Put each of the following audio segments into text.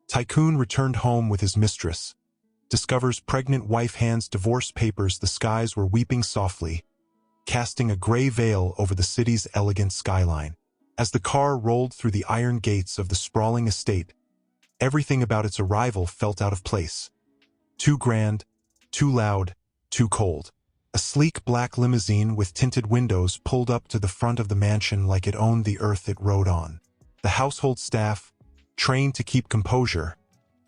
Tycoon returned home with his mistress. Discovers pregnant wife hands divorce papers. The skies were weeping softly, casting a gray veil over the city's elegant skyline. As the car rolled through the iron gates of the sprawling estate, everything about its arrival felt out of place. Too grand, too loud, too cold. A sleek black limousine with tinted windows pulled up to the front of the mansion like it owned the earth it rode on. The household staff, trained to keep composure,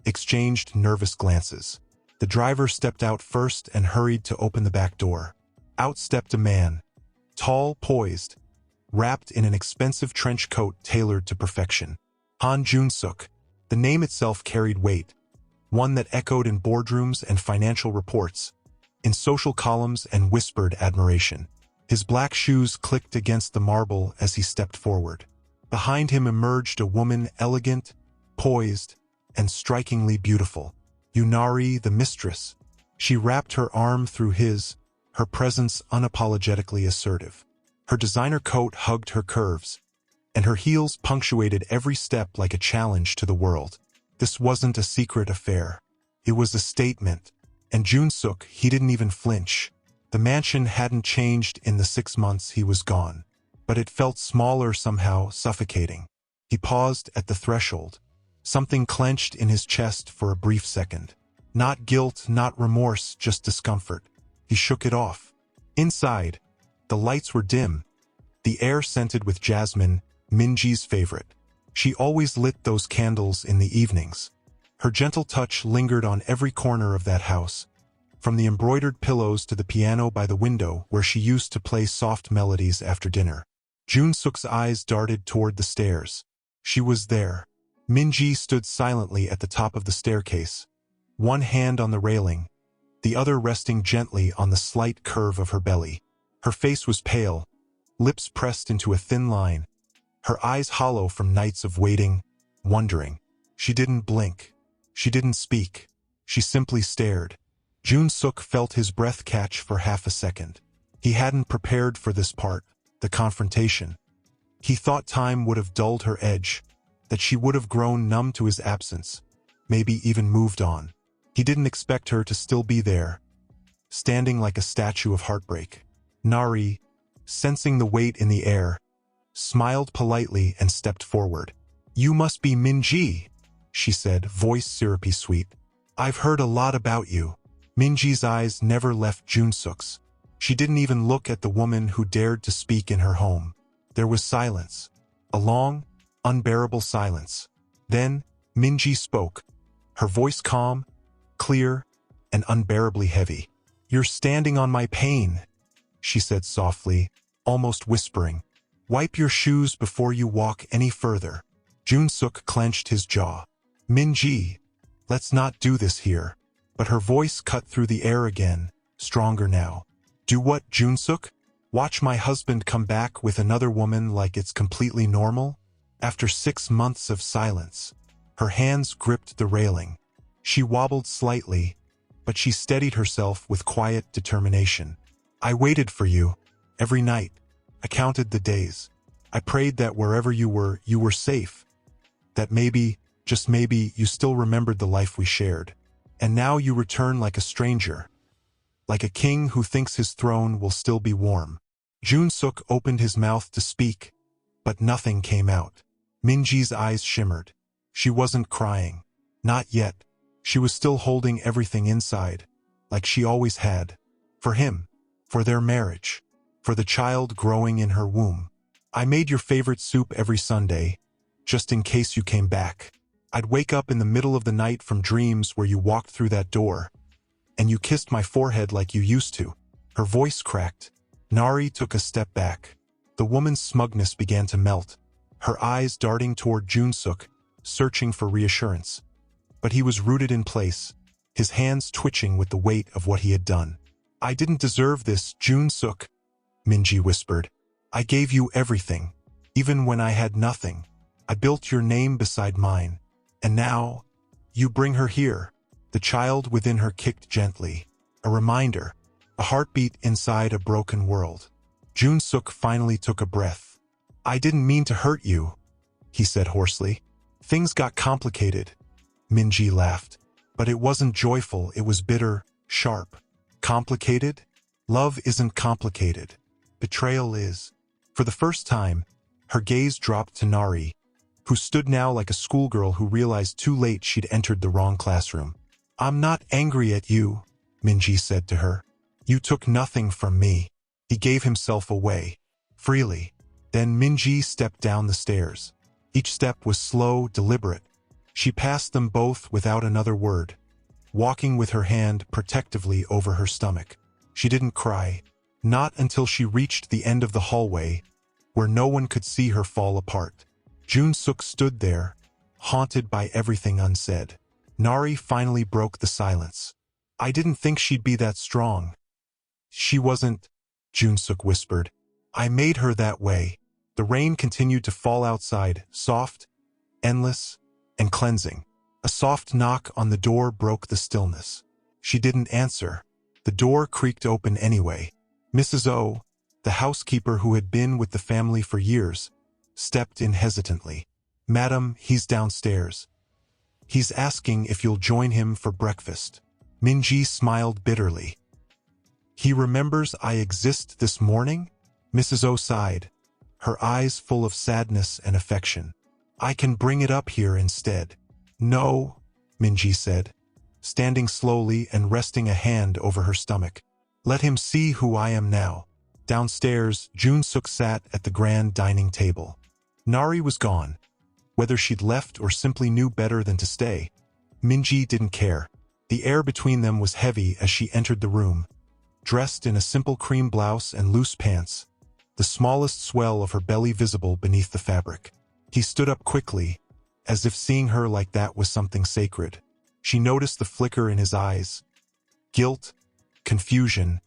exchanged nervous glances. The driver stepped out first and hurried to open the back door. Out stepped a man, tall, poised, wrapped in an expensive trench coat tailored to perfection. Han Jun-suk. The name itself carried weight, one that echoed in boardrooms and financial reports, in social columns and whispered admiration. His black shoes clicked against the marble as he stepped forward. Behind him emerged a woman elegant, poised, and strikingly beautiful. Yunari, the mistress. She wrapped her arm through his, her presence unapologetically assertive. Her designer coat hugged her curves, and her heels punctuated every step like a challenge to the world. This wasn't a secret affair. It was a statement. And Jun-suk, he didn't even flinch. The mansion hadn't changed in the 6 months he was gone, but it felt smaller somehow, suffocating. He paused at the threshold. Something clenched in his chest for a brief second. Not guilt, not remorse, just discomfort. He shook it off. Inside, the lights were dim, the air scented with jasmine, Minji's favorite. She always lit those candles in the evenings. Her gentle touch lingered on every corner of that house, from the embroidered pillows to the piano by the window where she used to play soft melodies after dinner. Jun-suk's eyes darted toward the stairs. She was there. Minji stood silently at the top of the staircase, one hand on the railing, the other resting gently on the slight curve of her belly. Her face was pale, lips pressed into a thin line, her eyes hollow from nights of waiting, wondering. She didn't blink. She didn't speak. She simply stared. Jun-suk felt his breath catch for half a second. He hadn't prepared for this part, the confrontation. He thought time would have dulled her edge, that she would have grown numb to his absence, maybe even moved on. He didn't expect her to still be there, standing like a statue of heartbreak. Nari, sensing the weight in the air, smiled politely and stepped forward. "You must be Minji," she said, voice syrupy sweet. "I've heard a lot about you." Minji's eyes never left Jun-suk's. She didn't even look at the woman who dared to speak in her home. There was silence. A long, unbearable silence. Then, Minji spoke, her voice calm, clear, and unbearably heavy. "You're standing on my pain," she said softly, almost whispering. "Wipe your shoes before you walk any further." Jun-suk clenched his jaw. "Minji, let's not do this here." But her voice cut through the air again, stronger now. "Do what, Jun-suk? Watch my husband come back with another woman like it's completely normal?" After 6 months of silence, her hands gripped the railing. She wobbled slightly, but she steadied herself with quiet determination. "I waited for you, every night. I counted the days. I prayed that wherever you were safe. That maybe, just maybe, you still remembered the life we shared. And now you return like a stranger, like a king who thinks his throne will still be warm." Jun-suk opened his mouth to speak, but nothing came out. Minji's eyes shimmered. She wasn't crying. Not yet. She was still holding everything inside, like she always had. For him. For their marriage. For the child growing in her womb. "I made your favorite soup every Sunday, just in case you came back. I'd wake up in the middle of the night from dreams where you walked through that door, and you kissed my forehead like you used to." Her voice cracked. Nari took a step back. The woman's smugness began to melt, her eyes darting toward Jun-suk, searching for reassurance. But he was rooted in place, his hands twitching with the weight of what he had done. "I didn't deserve this, Jun-suk," Minji whispered. "I gave you everything, even when I had nothing. I built your name beside mine. And now, you bring her here." The child within her kicked gently. A reminder, a heartbeat inside a broken world. Jun-suk finally took a breath. "I didn't mean to hurt you," he said hoarsely. "Things got complicated. Minji laughed. But it wasn't joyful, it was bitter, sharp. Complicated? Love isn't complicated. Betrayal is. For the first time, her gaze dropped to Nari, who stood now like a schoolgirl who realized too late she'd entered the wrong classroom. "I'm not angry at you," Minji said to her. "You took nothing from me." He gave himself away, freely. Then Minji stepped down the stairs. Each step was slow, deliberate. She passed them both without another word, walking with her hand protectively over her stomach. She didn't cry, not until she reached the end of the hallway, where no one could see her fall apart. Jun-suk stood there, haunted by everything unsaid. Nari finally broke the silence. "I didn't think she'd be that strong." "She wasn't," Jun-suk whispered. "I made her that way." The rain continued to fall outside, soft, endless, and cleansing. A soft knock on the door broke the stillness. She didn't answer. The door creaked open anyway. Mrs. O, the housekeeper who had been with the family for years, stepped in hesitantly. "Madam, he's downstairs. He's asking if you'll join him for breakfast." Minji smiled bitterly. "He remembers I exist this morning?" Mrs. O sighed, her eyes full of sadness and affection. "I can bring it up here instead." "No," Minji said, standing slowly and resting a hand over her stomach. "Let him see who I am now." Downstairs, Jun-suk sat at the grand dining table. Nari was gone. Whether she'd left or simply knew better than to stay, Minji didn't care. The air between them was heavy as she entered the room, dressed in a simple cream blouse and loose pants, the smallest swell of her belly visible beneath the fabric. He stood up quickly, as if seeing her like that was something sacred. She noticed the flicker in his eyes. Guilt, confusion,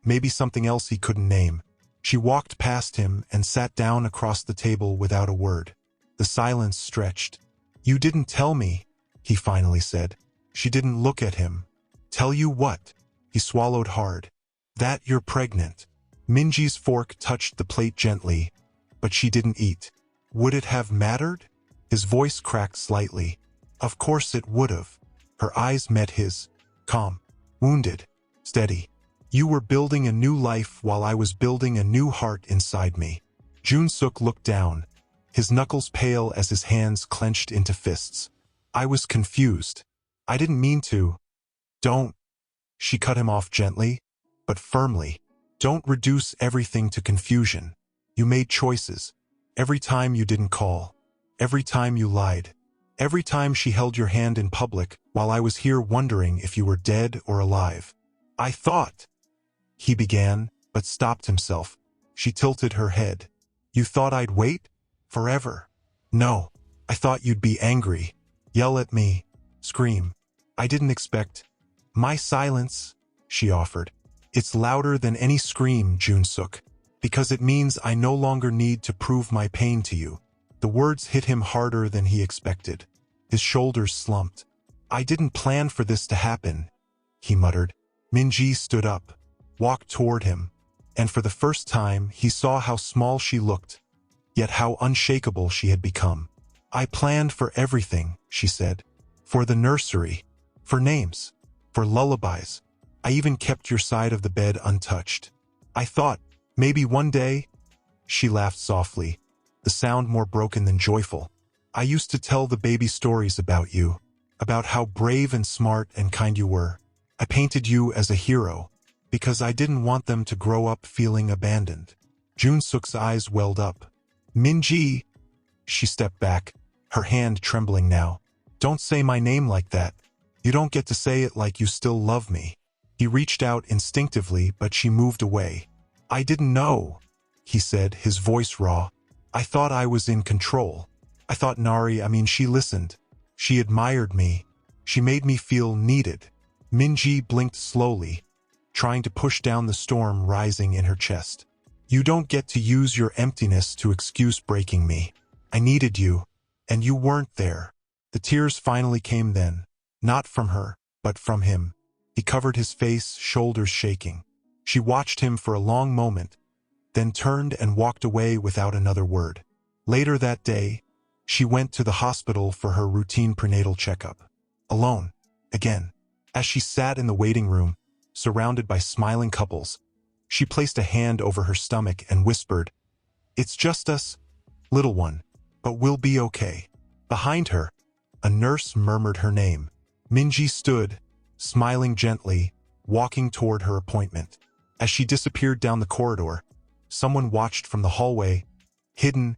maybe something else he couldn't name. She walked past him and sat down across the table without a word. The silence stretched. "You didn't tell me," he finally said. She didn't look at him. "Tell you what?" He swallowed hard. "That you're pregnant." Minji's fork touched the plate gently, but she didn't eat. "Would it have mattered?" His voice cracked slightly. "Of course it would've." Her eyes met his, calm, wounded, steady. "You were building a new life while I was building a new heart inside me." Jun-suk looked down, his knuckles pale as his hands clenched into fists. "I was confused. I didn't mean to." "Don't." She cut him off gently, but firmly. "Don't reduce everything to confusion. You made choices. Every time you didn't call. Every time you lied. Every time she held your hand in public while I was here wondering if you were dead or alive. I thought," he began, but stopped himself. She tilted her head. "You thought I'd wait? Forever?" "No. I thought you'd be angry. Yell at me. Scream. I didn't expect." "My silence," she offered. "It's louder than any scream, Jun-suk, because it means I no longer need to prove my pain to you." The words hit him harder than he expected. His shoulders slumped. "I didn't plan for this to happen," he muttered. Minji stood up, walked toward him, and for the first time he saw how small she looked, yet how unshakable she had become. "I planned for everything," she said. "For the nursery, for names, for lullabies. I even kept your side of the bed untouched. I thought, maybe one day—" She laughed softly, the sound more broken than joyful. "I used to tell the baby stories about you, about how brave and smart and kind you were. I painted you as a hero, because I didn't want them to grow up feeling abandoned." Jun-suk's eyes welled up. "Minji!" She stepped back, her hand trembling now. "Don't say my name like that. You don't get to say it like you still love me." He reached out instinctively, but she moved away. "I didn't know," he said, his voice raw. "I thought I was in control. I thought she listened. She admired me. She made me feel needed." Minji blinked slowly, trying to push down the storm rising in her chest. "You don't get to use your emptiness to excuse breaking me. I needed you, and you weren't there." The tears finally came then, not from her, but from him. He covered his face, shoulders shaking. She watched him for a long moment, then turned and walked away without another word. Later that day, she went to the hospital for her routine prenatal checkup. Alone. Again. As she sat in the waiting room, surrounded by smiling couples, she placed a hand over her stomach and whispered, "It's just us, little one, but we'll be okay." Behind her, a nurse murmured her name. Minji stood, smiling gently, walking toward her appointment. As she disappeared down the corridor, someone watched from the hallway. Hidden,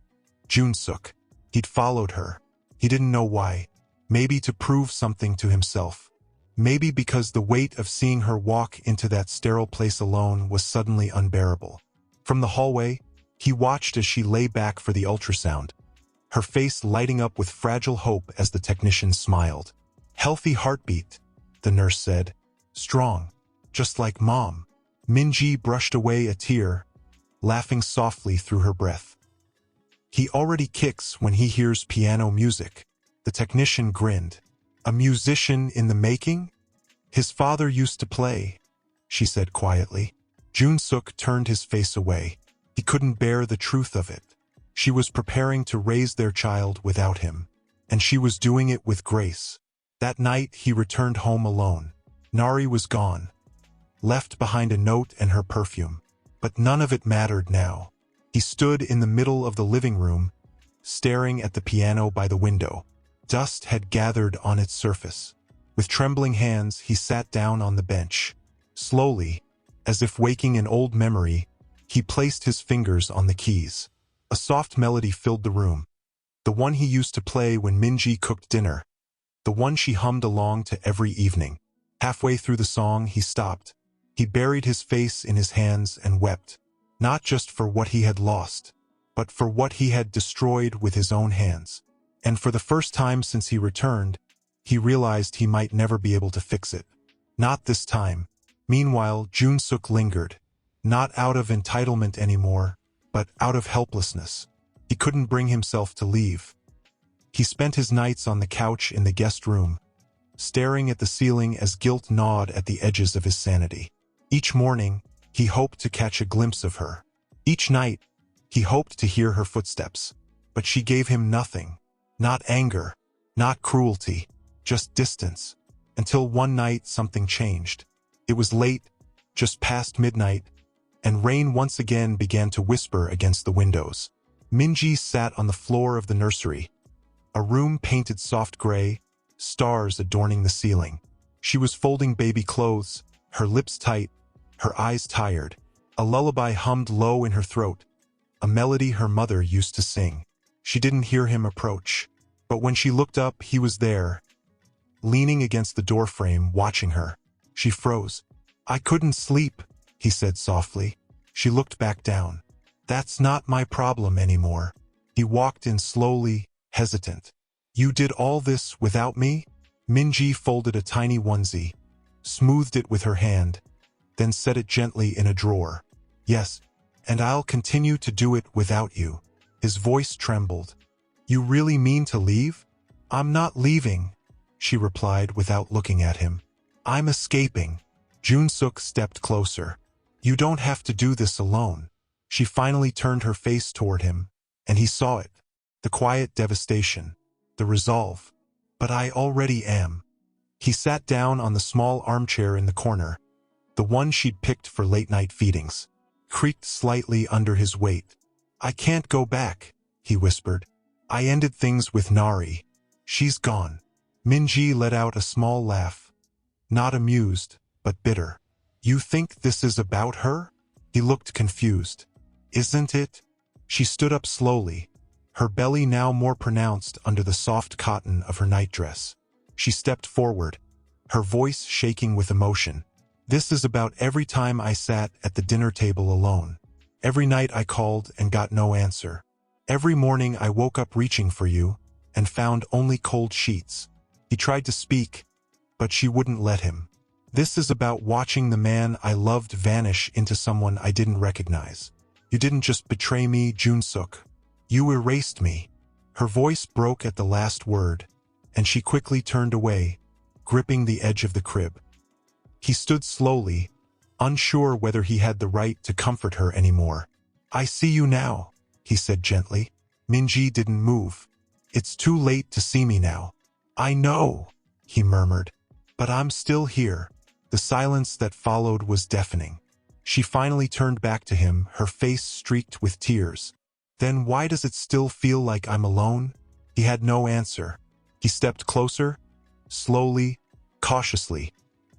Junsuk. He'd followed her. He didn't know why. Maybe to prove something to himself. Maybe because the weight of seeing her walk into that sterile place alone was suddenly unbearable. From the hallway, he watched as she lay back for the ultrasound, her face lighting up with fragile hope as the technician smiled. "Healthy heartbeat," the nurse said. "Strong, just like Mom." Minji brushed away a tear, laughing softly through her breath. "He already kicks when he hears piano music." The technician grinned. "A musician in the making? His father used to play," she said quietly. Junsuk turned his face away. He couldn't bear the truth of it. She was preparing to raise their child without him, and she was doing it with grace. That night he returned home alone. Nari was gone, left behind a note and her perfume. But none of it mattered now. He stood in the middle of the living room, staring at the piano by the window. Dust had gathered on its surface. With trembling hands, he sat down on the bench. Slowly, as if waking an old memory, he placed his fingers on the keys. A soft melody filled the room. The one he used to play when Minji cooked dinner. The one she hummed along to every evening. Halfway through the song, he stopped. He buried his face in his hands and wept. Not just for what he had lost, but for what he had destroyed with his own hands. And for the first time since he returned, he realized he might never be able to fix it. Not this time. Meanwhile, Junsuk lingered. Not out of entitlement anymore, but out of helplessness. He couldn't bring himself to leave. He spent his nights on the couch in the guest room, staring at the ceiling as guilt gnawed at the edges of his sanity. Each morning, he hoped to catch a glimpse of her. Each night, he hoped to hear her footsteps. But she gave him nothing. Not anger, not cruelty, just distance. Until one night something changed. It was late, just past midnight, and rain once again began to whisper against the windows. Minji sat on the floor of the nursery, a room painted soft gray, stars adorning the ceiling. She was folding baby clothes, her lips tight, her eyes tired. A lullaby hummed low in her throat, a melody her mother used to sing. She didn't hear him approach, but when she looked up, he was there, leaning against the doorframe, watching her. She froze. "I couldn't sleep," he said softly. She looked back down. "That's not my problem anymore." He walked in slowly, hesitant. "You did all this without me?" Minji folded a tiny onesie, smoothed it with her hand, then set it gently in a drawer. "Yes, and I'll continue to do it without you." His voice trembled. "You really mean to leave?" "I'm not leaving," she replied without looking at him. "I'm escaping." Junsuk stepped closer. "You don't have to do this alone." She finally turned her face toward him, and he saw it. The quiet devastation, the resolve. "But I already am." He sat down on the small armchair in the corner, the one she'd picked for late-night feedings, creaked slightly under his weight. "I can't go back," he whispered. "I ended things with Nari. She's gone." Minji let out a small laugh, not amused, but bitter. "You think this is about her?" He looked confused. "Isn't it?" She stood up slowly, her belly now more pronounced under the soft cotton of her nightdress. She stepped forward, her voice shaking with emotion. "This is about every time I sat at the dinner table alone. Every night I called and got no answer. Every morning I woke up reaching for you and found only cold sheets." He tried to speak, but she wouldn't let him. "This is about watching the man I loved vanish into someone I didn't recognize. You didn't just betray me, Junsuk. You erased me." Her voice broke at the last word, and she quickly turned away, gripping the edge of the crib. He stood slowly, unsure whether he had the right to comfort her anymore. "I see you now," he said gently. Minji didn't move. "It's too late to see me now." "I know." he murmured. But I'm still here. The silence that followed was deafening. She finally turned back to him, her face streaked with tears. Then why does it still feel like I'm alone? He had no answer. He stepped closer, slowly, cautiously,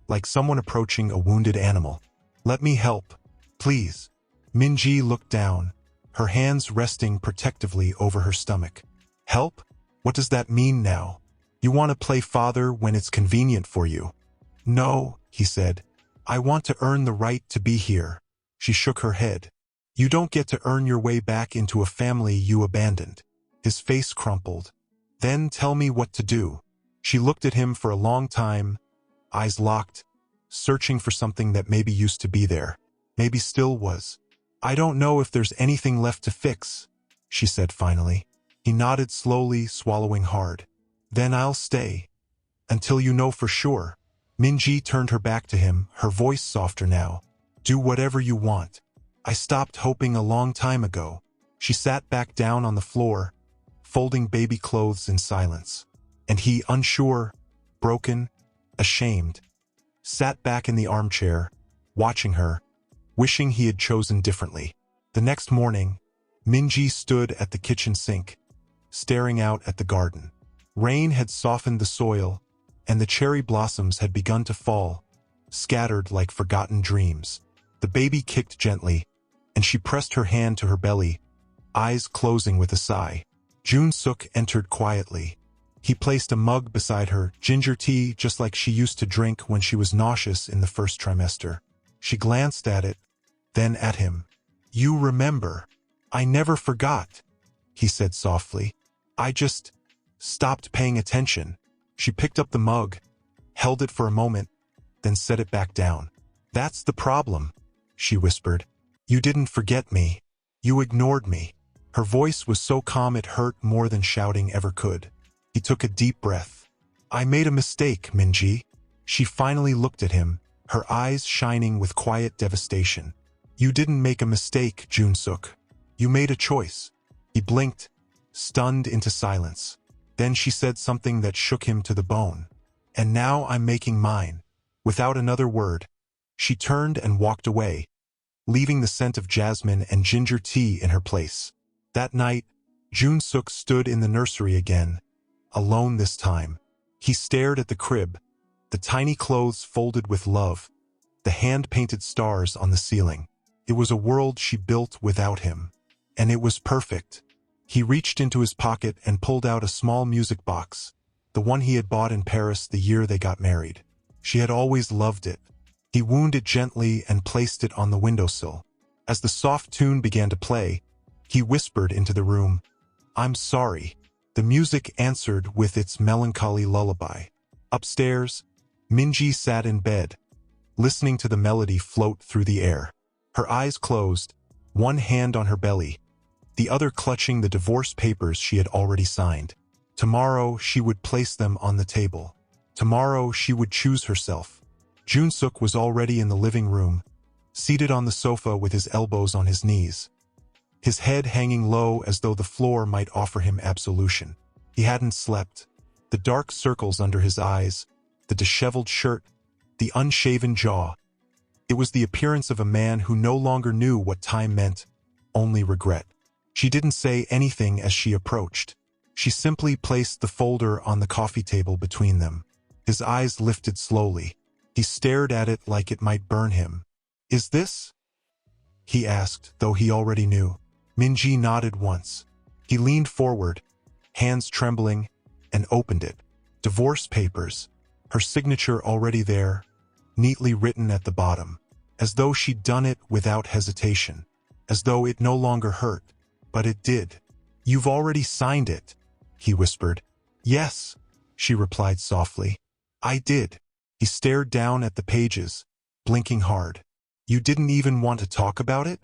like someone approaching a wounded animal. Let me help, please. Minji looked down, her hands resting protectively over her stomach. Help? What does that mean now? You want to play father when it's convenient for you? No, he said. I want to earn the right to be here. She shook her head. You don't get to earn your way back into a family you abandoned. His face crumpled. Then tell me what to do. She looked at him for a long time, eyes locked, searching for something that maybe used to be there, maybe still was. I don't know if there's anything left to fix, she said finally. He nodded slowly, swallowing hard. Then I'll stay. Until you know for sure. Minji turned her back to him, her voice softer now. Do whatever you want. I stopped hoping a long time ago. She sat back down on the floor, folding baby clothes in silence. And he, unsure, broken, ashamed, sat back in the armchair, watching her, wishing he had chosen differently. The next morning, Minji stood at the kitchen sink, staring out at the garden. Rain had softened the soil, and the cherry blossoms had begun to fall, scattered like forgotten dreams. The baby kicked gently, and she pressed her hand to her belly, eyes closing with a sigh. Jun-suk entered quietly. He placed a mug beside her, ginger tea just like she used to drink when she was nauseous in the first trimester. She glanced at it, then at him. You remember. I never forgot, he said softly. I just stopped paying attention. She picked up the mug, held it for a moment, then set it back down. That's the problem, she whispered. You didn't forget me. You ignored me. Her voice was so calm it hurt more than shouting ever could. He took a deep breath. I made a mistake, Minji. She finally looked at him, her eyes shining with quiet devastation. You didn't make a mistake, Jun-suk. You made a choice. He blinked, stunned into silence. Then she said something that shook him to the bone. And now I'm making mine. Without another word, she turned and walked away, leaving the scent of jasmine and ginger tea in her place. That night, Jun-suk stood in the nursery again, alone this time. He stared at the crib, the tiny clothes folded with love, the hand-painted stars on the ceiling. It was a world she built without him, and it was perfect. He reached into his pocket and pulled out a small music box, the one he had bought in Paris the year they got married. She had always loved it. He wound it gently and placed it on the windowsill. As the soft tune began to play, he whispered into the room, I'm sorry. The music answered with its melancholy lullaby. Upstairs, Minji sat in bed, listening to the melody float through the air. Her eyes closed, one hand on her belly, the other clutching the divorce papers she had already signed. Tomorrow she would place them on the table. Tomorrow she would choose herself. Jun-suk was already in the living room, seated on the sofa with his elbows on his knees, his head hanging low as though the floor might offer him absolution. He hadn't slept. The dark circles under his eyes, the disheveled shirt, the unshaven jaw. It was the appearance of a man who no longer knew what time meant, only regret. She didn't say anything as she approached. She simply placed the folder on the coffee table between them. His eyes lifted slowly. He stared at it like it might burn him. Is this? He asked, though he already knew. Minji nodded once. He leaned forward, hands trembling, and opened it. Divorce papers, her signature already there, neatly written at the bottom, as though she'd done it without hesitation, as though it no longer hurt. But it did. You've already signed it, he whispered. Yes, she replied softly. I did. He stared down at the pages, blinking hard. You didn't even want to talk about it?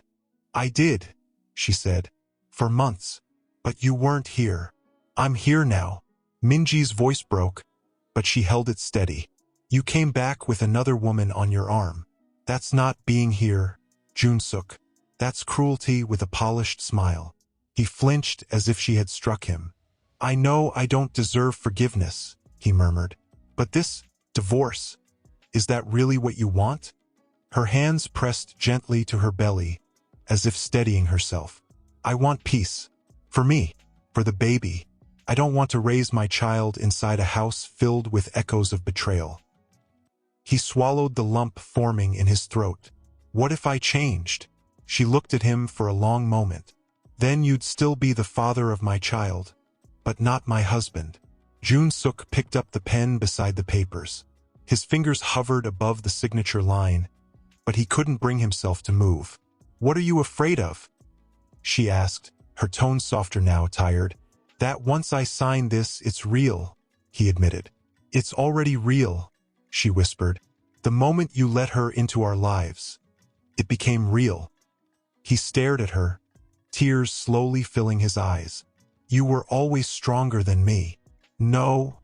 I did, she said. For months. But you weren't here. I'm here now. Minji's voice broke, but she held it steady. You came back with another woman on your arm. That's not being here, Jun-suk. That's cruelty with a polished smile. He flinched as if she had struck him. I know I don't deserve forgiveness, he murmured. But this divorce, is that really what you want? Her hands pressed gently to her belly, as if steadying herself. I want peace. For me. For the baby. I don't want to raise my child inside a house filled with echoes of betrayal. He swallowed the lump forming in his throat. What if I changed? She looked at him for a long moment. Then you'd still be the father of my child, but not my husband. Jun-suk picked up the pen beside the papers. His fingers hovered above the signature line, but he couldn't bring himself to move. What are you afraid of? She asked, her tone softer now, tired. That once I sign this, it's real, he admitted. It's already real, she whispered. The moment you let her into our lives, it became real. He stared at her, tears slowly filling his eyes. You were always stronger than me. No,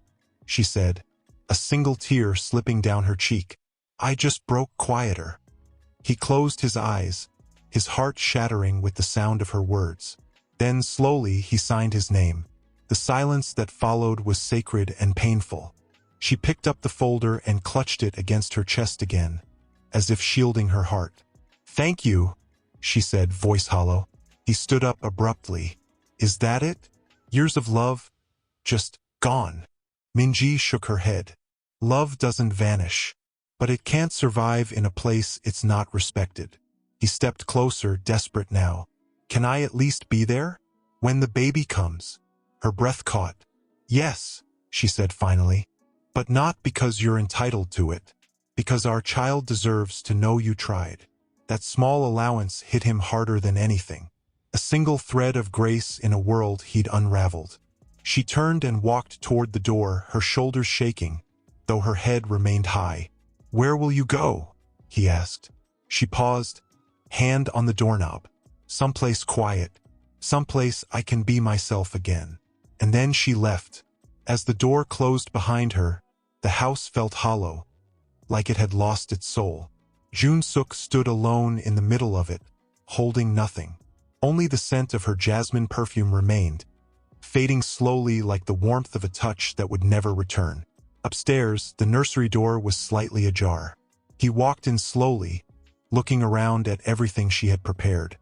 she said, a single tear slipping down her cheek. I just broke quieter. He closed his eyes, his heart shattering with the sound of her words. Then slowly he signed his name. The silence that followed was sacred and painful. She picked up the folder and clutched it against her chest again, as if shielding her heart. Thank you, she said, voice hollow. He stood up abruptly. Is that it? Years of love? Just gone. Minji shook her head. Love doesn't vanish, but it can't survive in a place it's not respected. He stepped closer, desperate now. Can I at least be there? When the baby comes? Her breath caught. Yes, she said finally. But not because you're entitled to it. Because our child deserves to know you tried. That small allowance hit him harder than anything. A single thread of grace in a world he'd unraveled. She turned and walked toward the door, her shoulders shaking, though her head remained high. Where will you go? He asked. She paused, hand on the doorknob. Someplace quiet. Someplace I can be myself again. And then she left. As the door closed behind her, the house felt hollow, like it had lost its soul. Jun-suk stood alone in the middle of it, holding nothing. Only the scent of her jasmine perfume remained, fading slowly like the warmth of a touch that would never return. Upstairs, the nursery door was slightly ajar. He walked in slowly, looking around at everything she had prepared.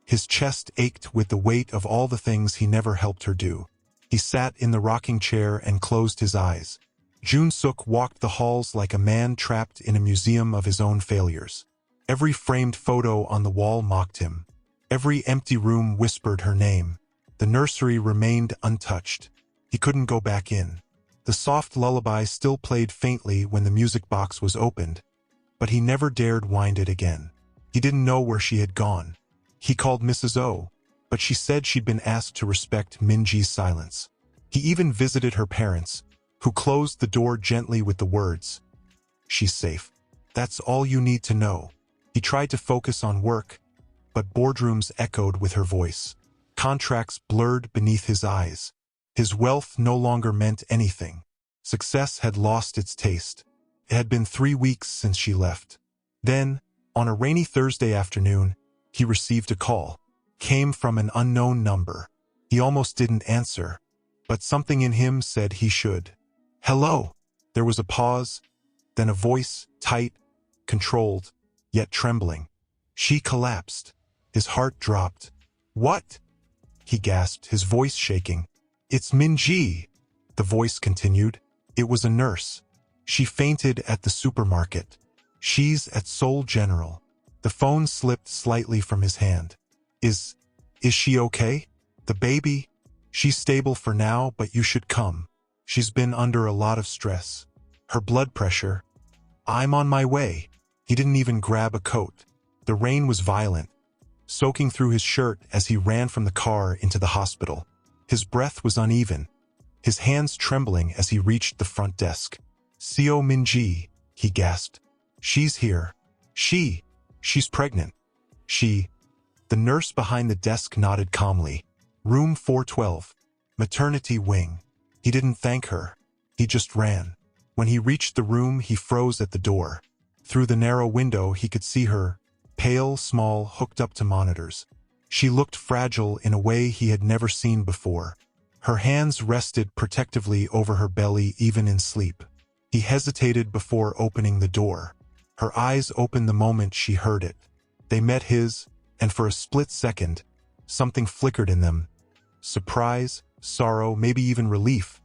His chest ached with the weight of all the things he never helped her do. He sat in the rocking chair and closed his eyes. Jun-suk walked the halls like a man trapped in a museum of his own failures. Every framed photo on the wall mocked him. Every empty room whispered her name. The nursery remained untouched. He couldn't go back in. The soft lullaby still played faintly when the music box was opened, but he never dared wind it again. He didn't know where she had gone. He called Mrs. O, but she said she'd been asked to respect Minji's silence. He even visited her parents, who closed the door gently with the words, "She's safe. That's all you need to know." He tried to focus on work, but boardrooms echoed with her voice. Contracts blurred beneath his eyes. His wealth no longer meant anything. Success had lost its taste. It had been 3 weeks since she left. Then, on a rainy Thursday afternoon, he received a call. Came from an unknown number. He almost didn't answer, but something in him said he should. "Hello." There was a pause, then a voice, tight, controlled, yet trembling. She collapsed. His heart dropped. "What?" he gasped, his voice shaking. "It's Minji," the voice continued. It was a nurse. "She fainted at the supermarket. She's at Seoul General." The phone slipped slightly from his hand. Is she okay? The baby? She's stable for now, but you should come. She's been under a lot of stress. Her blood pressure. I'm on my way." He didn't even grab a coat. The rain was violent, soaking through his shirt as he ran from the car into the hospital. His breath was uneven, his hands trembling as he reached the front desk. "Seo Minji," he gasped. "She's here. She's pregnant. The nurse behind the desk nodded calmly. "Room 412. Maternity wing." He didn't thank her. He just ran. When he reached the room, he froze at the door. Through the narrow window, he could see her, pale, small, hooked up to monitors. She looked fragile in a way he had never seen before. Her hands rested protectively over her belly even in sleep. He hesitated before opening the door. Her eyes opened the moment she heard it. They met his, and for a split second, something flickered in them. Surprise, sorrow, maybe even relief.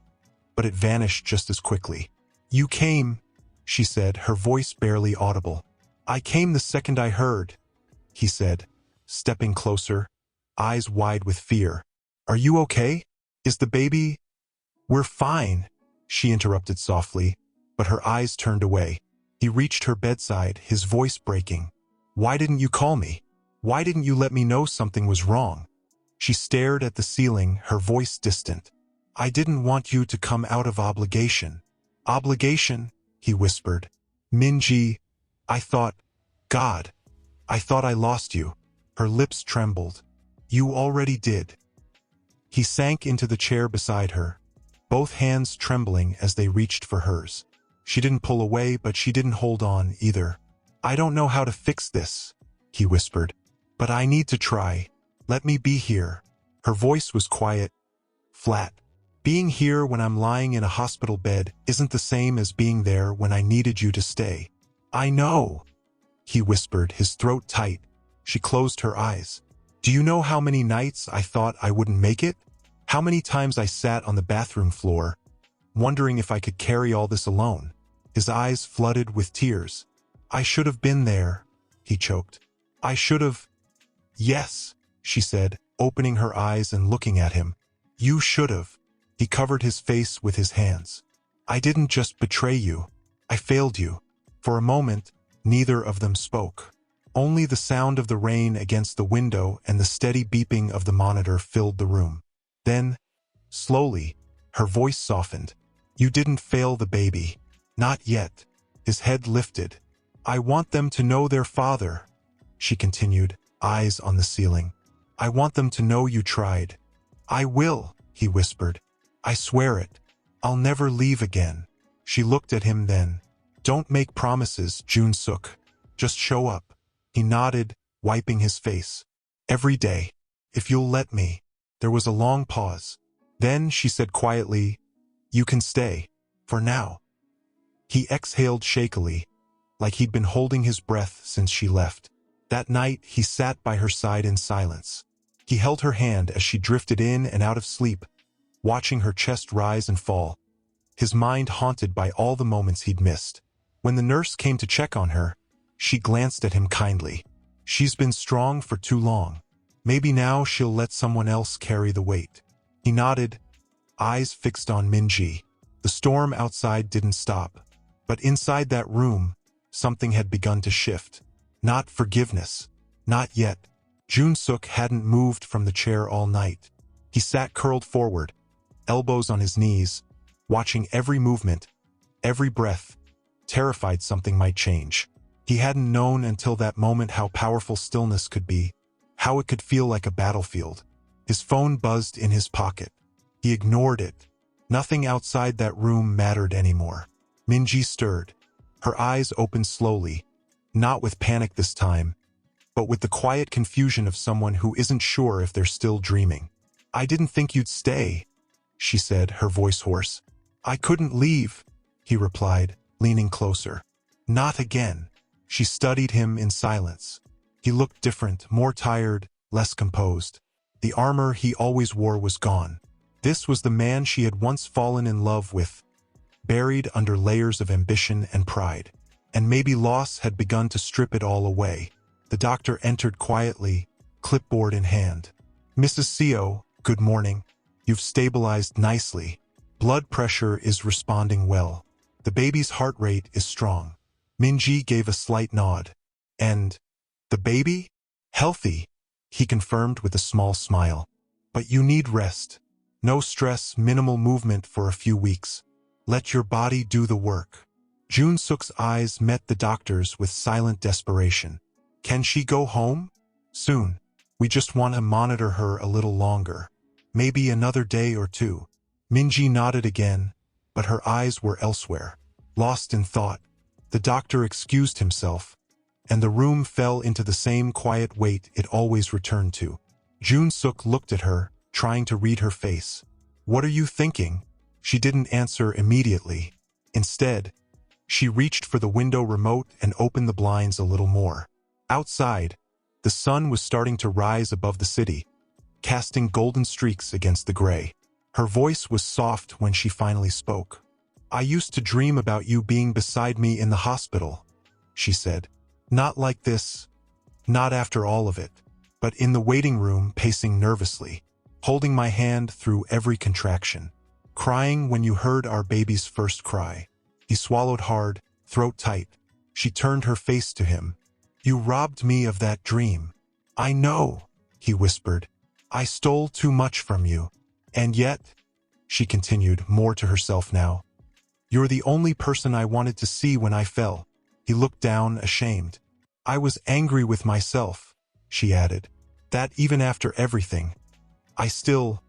But it vanished just as quickly. "You came," she said, her voice barely audible. "I came the second I heard," he said, stepping closer, eyes wide with fear. "Are you okay? Is the baby—" "We're fine," she interrupted softly, but her eyes turned away. He reached her bedside, his voice breaking. "Why didn't you call me? Why didn't you let me know something was wrong?" She stared at the ceiling, her voice distant. "I didn't want you to come out of obligation." "Obligation?" he whispered. "Minji, I thought— God, I thought I lost you." Her lips trembled. "You already did." He sank into the chair beside her, both hands trembling as they reached for hers. She didn't pull away, but she didn't hold on either. "I don't know how to fix this," he whispered, "but I need to try. Let me be here." Her voice was quiet, flat. "Being here when I'm lying in a hospital bed isn't the same as being there when I needed you to stay." "I know," he whispered, his throat tight. She closed her eyes. "Do you know how many nights I thought I wouldn't make it? How many times I sat on the bathroom floor, wondering if I could carry all this alone?" His eyes flooded with tears. "I should have been there," he choked. "I should have—" "Yes," she said, opening her eyes and looking at him. "You should have." He covered his face with his hands. "I didn't just betray you. I failed you." For a moment, neither of them spoke. Only the sound of the rain against the window and the steady beeping of the monitor filled the room. Then, slowly, her voice softened. "You didn't fail the baby. Not yet." His head lifted. "I want them to know their father," she continued, eyes on the ceiling. "I want them to know you tried." "I will," he whispered. "I swear it. I'll never leave again." She looked at him then. "Don't make promises, Jun-suk. Just show up." He nodded, wiping his face. "Every day. If you'll let me." There was a long pause. Then she said quietly, "You can stay. For now." He exhaled shakily, like he'd been holding his breath since she left. That night, he sat by her side in silence. He held her hand as she drifted in and out of sleep, watching her chest rise and fall, his mind haunted by all the moments he'd missed. When the nurse came to check on her, she glanced at him kindly. "She's been strong for too long. Maybe now she'll let someone else carry the weight." He nodded, eyes fixed on Minji. The storm outside didn't stop. But inside that room, something had begun to shift. Not forgiveness. Not yet. Jun-suk hadn't moved from the chair all night. He sat curled forward, elbows on his knees, watching every movement, every breath, terrified something might change. He hadn't known until that moment how powerful stillness could be, how it could feel like a battlefield. His phone buzzed in his pocket. He ignored it. Nothing outside that room mattered anymore. Minji stirred. Her eyes opened slowly, not with panic this time, but with the quiet confusion of someone who isn't sure if they're still dreaming. "I didn't think you'd stay," she said, her voice hoarse. "I couldn't leave," he replied, leaning closer. "Not again." She studied him in silence. He looked different, more tired, less composed. The armor he always wore was gone. This was the man she had once fallen in love with, buried under layers of ambition and pride. And maybe loss had begun to strip it all away. The doctor entered quietly, clipboard in hand. "Mrs. Seo, good morning. You've stabilized nicely. Blood pressure is responding well. The baby's heart rate is strong." Minji gave a slight nod. "And the baby? Healthy," he confirmed with a small smile. "But you need rest. No stress, minimal movement for a few weeks. Let your body do the work." Jun-suk's eyes met the doctor's with silent desperation. "Can she go home?" "Soon. We just want to monitor her a little longer. Maybe another day or two." Minji nodded again, but her eyes were elsewhere, lost in thought. The doctor excused himself, and the room fell into the same quiet weight it always returned to. Jun-suk looked at her, trying to read her face. "What are you thinking?" She didn't answer immediately. Instead, She reached for the window remote and opened the blinds a little more. Outside, the sun was starting to rise above the city, casting golden streaks against the gray. Her voice was soft when she finally spoke. "I used to dream about you being beside me in the hospital," she said. "Not like this, not after all of it, but in the waiting room pacing nervously, holding my hand through every contraction, crying when you heard our baby's first cry." He swallowed hard, throat tight. She turned her face to him. "You robbed me of that dream." "I know," he whispered. "I stole too much from you. And yet," she continued, more to herself now, "you're the only person I wanted to see when I fell." He looked down, ashamed. "I was angry with myself," she added, "that even after everything, I still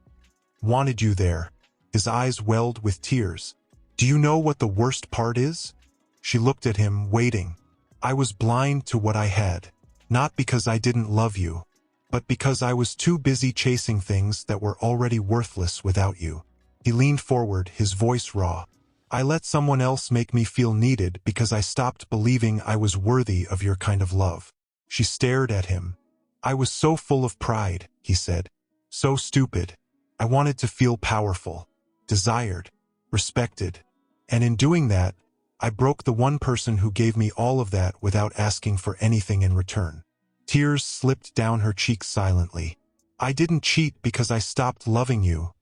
wanted you there." His eyes welled with tears. "Do you know what the worst part is?" She looked at him, waiting. "I was blind to what I had, not because I didn't love you, but because I was too busy chasing things that were already worthless without you." He leaned forward, his voice raw. "I let someone else make me feel needed because I stopped believing I was worthy of your kind of love." She stared at him. "I was so full of pride," he said. "So stupid. I wanted to feel powerful, desired, respected. And in doing that, I broke the one person who gave me all of that without asking for anything in return." Tears slipped down her cheeks silently. "I didn't cheat because I stopped loving you,"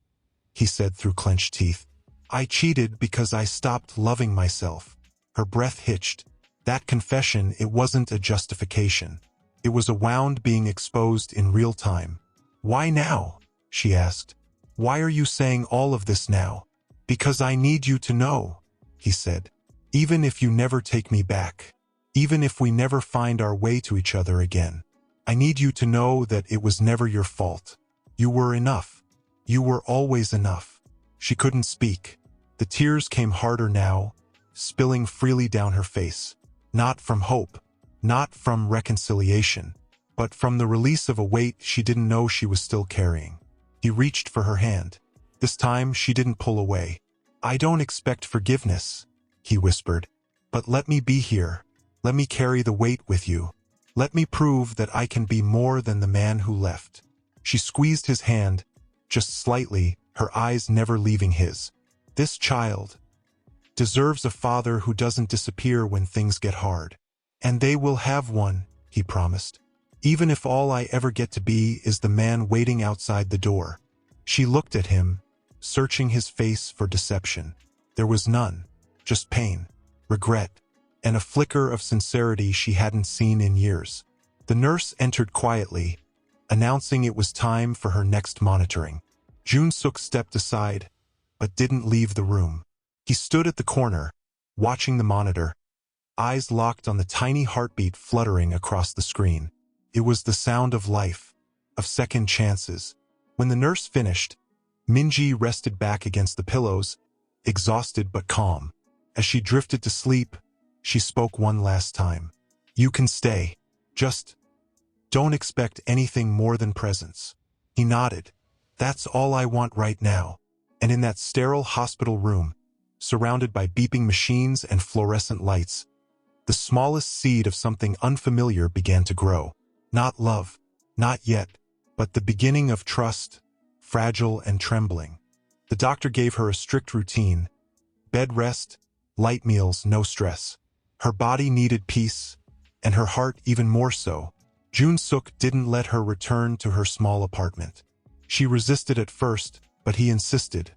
he said through clenched teeth. "I cheated because I stopped loving myself." Her breath hitched. That confession, it wasn't a justification. It was a wound being exposed in real time. "Why now?" she asked. "Why are you saying all of this now?" "Because I need you to know," he said. "Even if you never take me back, even if we never find our way to each other again, I need you to know that it was never your fault. You were enough. You were always enough." She couldn't speak. The tears came harder now, spilling freely down her face. Not from hope, not from reconciliation, but from the release of a weight she didn't know she was still carrying. He reached for her hand. This time she didn't pull away. "I don't expect forgiveness," he whispered, "but let me be here. Let me carry the weight with you. Let me prove that I can be more than the man who left." She squeezed his hand, just slightly, her eyes never leaving his. "This child deserves a father who doesn't disappear when things get hard. And they will have one," he promised. "Even if all I ever get to be is the man waiting outside the door." She looked at him, searching his face for deception. There was none, just pain, regret, and a flicker of sincerity she hadn't seen in years. The nurse entered quietly, announcing it was time for her next monitoring. Jun-suk stepped aside, but didn't leave the room. He stood at the corner, watching the monitor, eyes locked on the tiny heartbeat fluttering across the screen. It was the sound of life, of second chances. When the nurse finished, Minji rested back against the pillows, exhausted but calm. As she drifted to sleep, she spoke one last time. "You can stay. Just don't expect anything more than presence." He nodded. "That's all I want right now." And in that sterile hospital room, surrounded by beeping machines and fluorescent lights, the smallest seed of something unfamiliar began to grow. Not love, not yet, but the beginning of trust, fragile and trembling. The doctor gave her a strict routine: bed rest, light meals, no stress. Her body needed peace, and her heart even more so. Jun-suk didn't let her return to her small apartment. She resisted at first, but he insisted.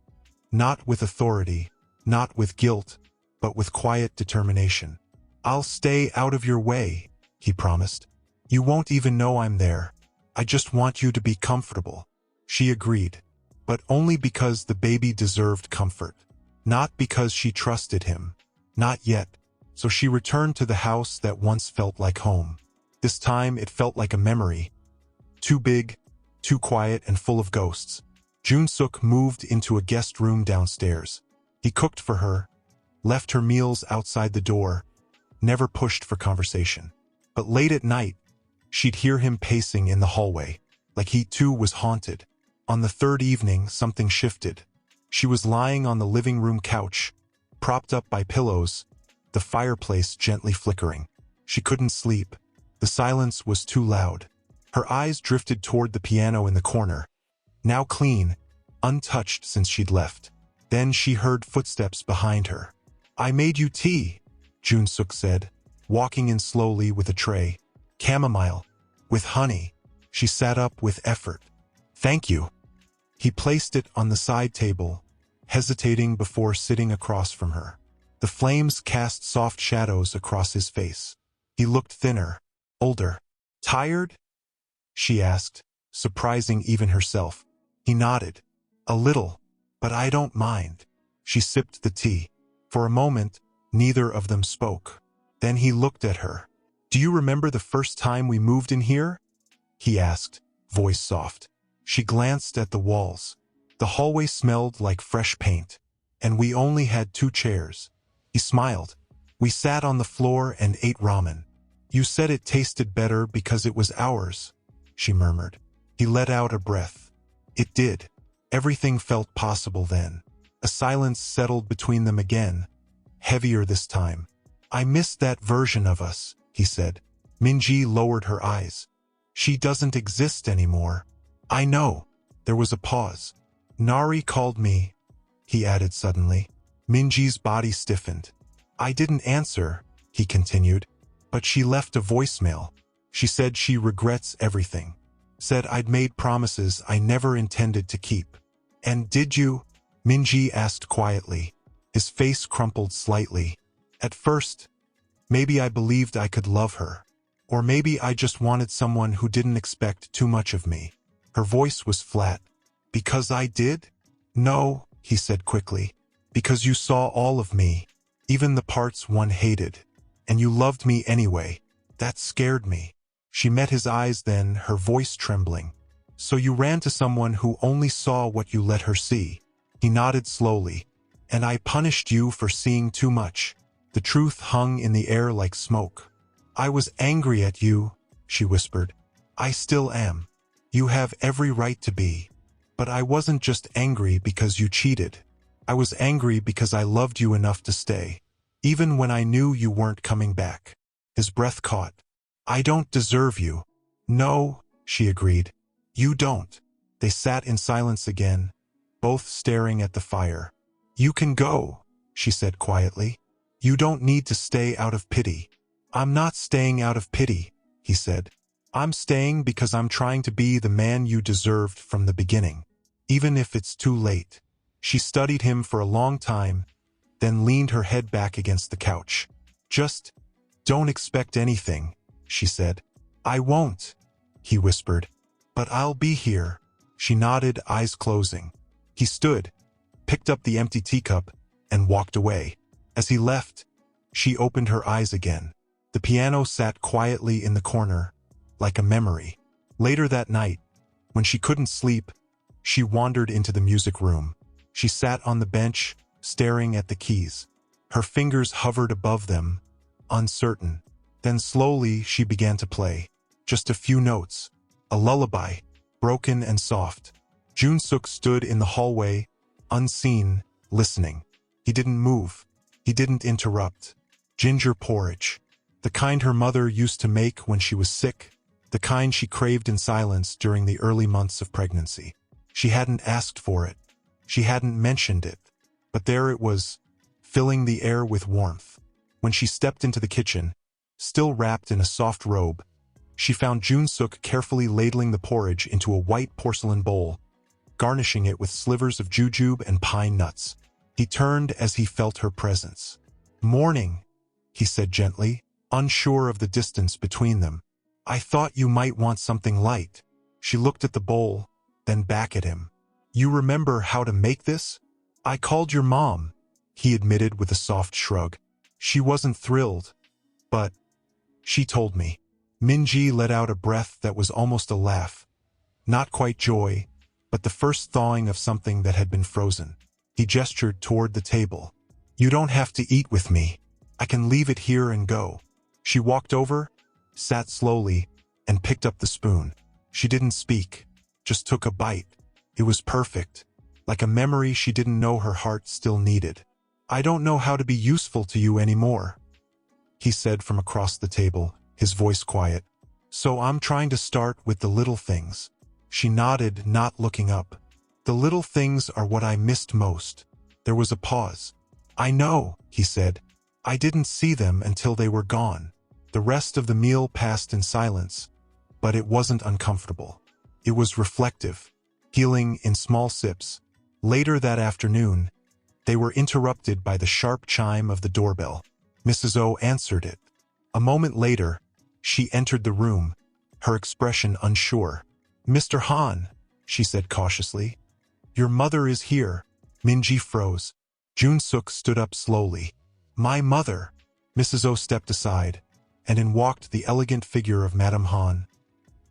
Not with authority, not with guilt, but with quiet determination. "I'll stay out of your way," he promised. "You won't even know I'm there. I just want you to be comfortable." She agreed, but only because the baby deserved comfort. Not because she trusted him. Not yet. So she returned to the house that once felt like home. This time it felt like a memory. Too big, too quiet, and full of ghosts. Jun-suk moved into a guest room downstairs. He cooked for her, left her meals outside the door, never pushed for conversation. But late at night, she'd hear him pacing in the hallway, like he too was haunted. On the third evening, something shifted. She was lying on the living room couch, propped up by pillows, the fireplace gently flickering. She couldn't sleep. The silence was too loud. Her eyes drifted toward the piano in the corner, now clean, untouched since she'd left. Then she heard footsteps behind her. "I made you tea," Jun-suk said, walking in slowly with a tray. "Chamomile. With honey." She sat up with effort. "Thank you." He placed it on the side table, hesitating before sitting across from her. The flames cast soft shadows across his face. He looked thinner, older. "Tired?" she asked, surprising even herself. He nodded. "A little, but I don't mind." She sipped the tea. For a moment, neither of them spoke. Then he looked at her. "Do you remember the first time we moved in here?" he asked, voice soft. She glanced at the walls. The hallway smelled like fresh paint, and we only had 2 chairs. He smiled. "We sat on the floor and ate ramen. You said it tasted better because it was ours," she murmured. He let out a breath. It did. Everything felt possible then. A silence settled between them again, heavier this time. "I missed that version of us," he said. Minji lowered her eyes. "She doesn't exist anymore." "I know." There was a pause. "Nari called me," he added suddenly. Minji's body stiffened. "I didn't answer," he continued, "but she left a voicemail. She said she regrets everything. Said I'd made promises I never intended to keep." "And did you?" Minji asked quietly. His face crumpled slightly. "At first, maybe I believed I could love her. Or maybe I just wanted someone who didn't expect too much of me." Her voice was flat. "Because I did?" "No," he said quickly. "Because you saw all of me, even the parts one hated. And you loved me anyway. That scared me." She met his eyes then, her voice trembling. "So you ran to someone who only saw what you let her see." He nodded slowly. "And I punished you for seeing too much." The truth hung in the air like smoke. "I was angry at you," she whispered. "I still am. You have every right to be. But I wasn't just angry because you cheated. I was angry because I loved you enough to stay, even when I knew you weren't coming back." His breath caught. "I don't deserve you." "No," she agreed. "You don't." They sat in silence again, both staring at the fire. "You can go," she said quietly. "You don't need to stay out of pity." "I'm not staying out of pity," he said. "I'm staying because I'm trying to be the man you deserved from the beginning, even if it's too late." She studied him for a long time, then leaned her head back against the couch. "Just don't expect anything," she said. "I won't," he whispered. "But I'll be here." She nodded, eyes closing. He stood, picked up the empty teacup, and walked away. As he left, she opened her eyes again. The piano sat quietly in the corner, like a memory. Later that night, when she couldn't sleep, she wandered into the music room. She sat on the bench, staring at the keys. Her fingers hovered above them, uncertain. Then slowly she began to play. Just a few notes. A lullaby, broken and soft. Jun-suk stood in the hallway, unseen, listening. He didn't move. He didn't interrupt. Ginger porridge. The kind her mother used to make when she was sick. The kind she craved in silence during the early months of pregnancy. She hadn't asked for it. She hadn't mentioned it. But there it was, filling the air with warmth. When she stepped into the kitchen, still wrapped in a soft robe, she found Jun-suk carefully ladling the porridge into a white porcelain bowl, garnishing it with slivers of jujube and pine nuts. He turned as he felt her presence. "Morning," he said gently, unsure of the distance between them. "I thought you might want something light." She looked at the bowl, then back at him. "You remember how to make this?" "I called your mom," he admitted with a soft shrug. "She wasn't thrilled, but she told me." Minji let out a breath that was almost a laugh. Not quite joy, but the first thawing of something that had been frozen. He gestured toward the table. "You don't have to eat with me. I can leave it here and go." She walked over, sat slowly, and picked up the spoon. She didn't speak, just took a bite. It was perfect, like a memory she didn't know her heart still needed. "I don't know how to be useful to you anymore," he said from across the table, his voice quiet. So I'm trying to start with the little things. She nodded, not looking up. The little things are what I missed most. There was a pause. I know, he said. I didn't see them until they were gone. The rest of the meal passed in silence, but it wasn't uncomfortable. It was reflective, healing in small sips. Later that afternoon, they were interrupted by the sharp chime of the doorbell. Mrs. O answered it. A moment later, she entered the room, her expression unsure. Mr. Han, she said cautiously. Your mother is here. Minji froze. Jun-suk stood up slowly. My mother. Mrs. O stepped aside, and in walked the elegant figure of Madame Han.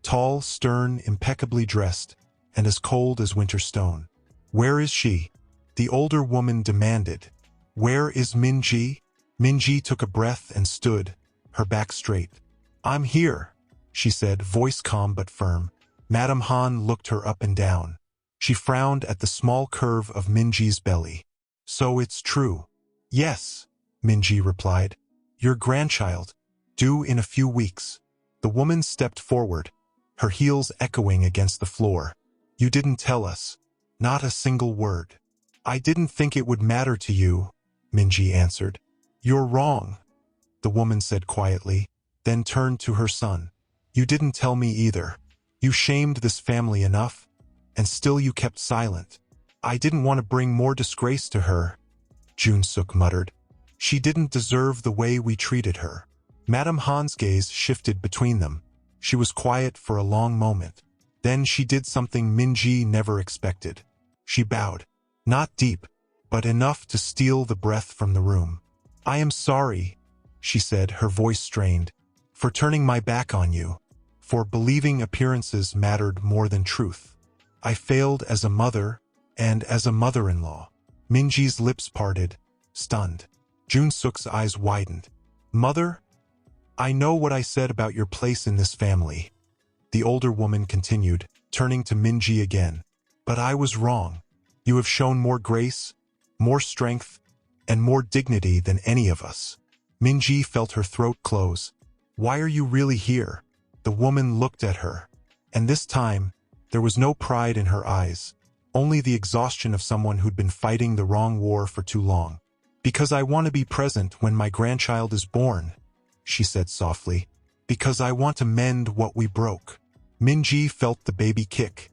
Tall, stern, impeccably dressed, and as cold as winter stone. Where is she? The older woman demanded. Where is Minji? Minji took a breath and stood, her back straight. I'm here, she said, voice calm but firm. Madame Han looked her up and down. She frowned at the small curve of Minji's belly. So it's true. Yes, Minji replied. Your grandchild, due in a few weeks. The woman stepped forward, her heels echoing against the floor. You didn't tell us. Not a single word. I didn't think it would matter to you, Minji answered. You're wrong, the woman said quietly, then turned to her son. You didn't tell me either. You shamed this family enough, and still you kept silent. I didn't want to bring more disgrace to her, Jun-suk muttered. She didn't deserve the way we treated her. Madame Han's gaze shifted between them. She was quiet for a long moment. Then she did something Minji never expected. She bowed. Not deep, but enough to steal the breath from the room. I am sorry, she said, her voice strained, for turning my back on you, for believing appearances mattered more than truth. I failed as a mother and as a mother-in-law. Minji's lips parted, stunned. Jun-suk's eyes widened. Mother? I know what I said about your place in this family. The older woman continued, turning to Minji again. But I was wrong. You have shown more grace, more strength, and more dignity than any of us. Minji felt her throat close. Why are you really here? The woman looked at her. And this time, there was no pride in her eyes, only the exhaustion of someone who'd been fighting the wrong war for too long. Because I want to be present when my grandchild is born, she said softly. Because I want to mend what we broke. Minji felt the baby kick,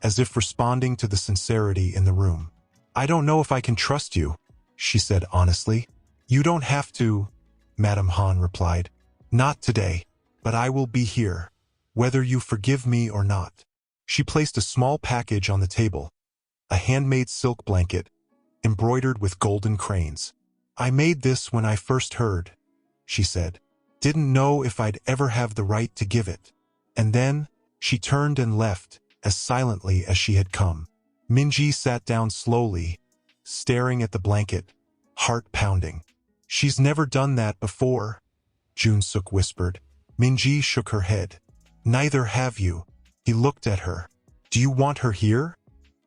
as if responding to the sincerity in the room. I don't know if I can trust you, she said honestly. You don't have to, Madame Han replied. Not today, but I will be here, whether you forgive me or not. She placed a small package on the table, a handmade silk blanket, embroidered with golden cranes. I made this when I first heard, she said. Didn't know if I'd ever have the right to give it. And then, she turned and left, as silently as she had come. Minji sat down slowly, staring at the blanket, heart pounding. She's never done that before, Jun-suk whispered. Minji shook her head. Neither have you. He looked at her. Do you want her here?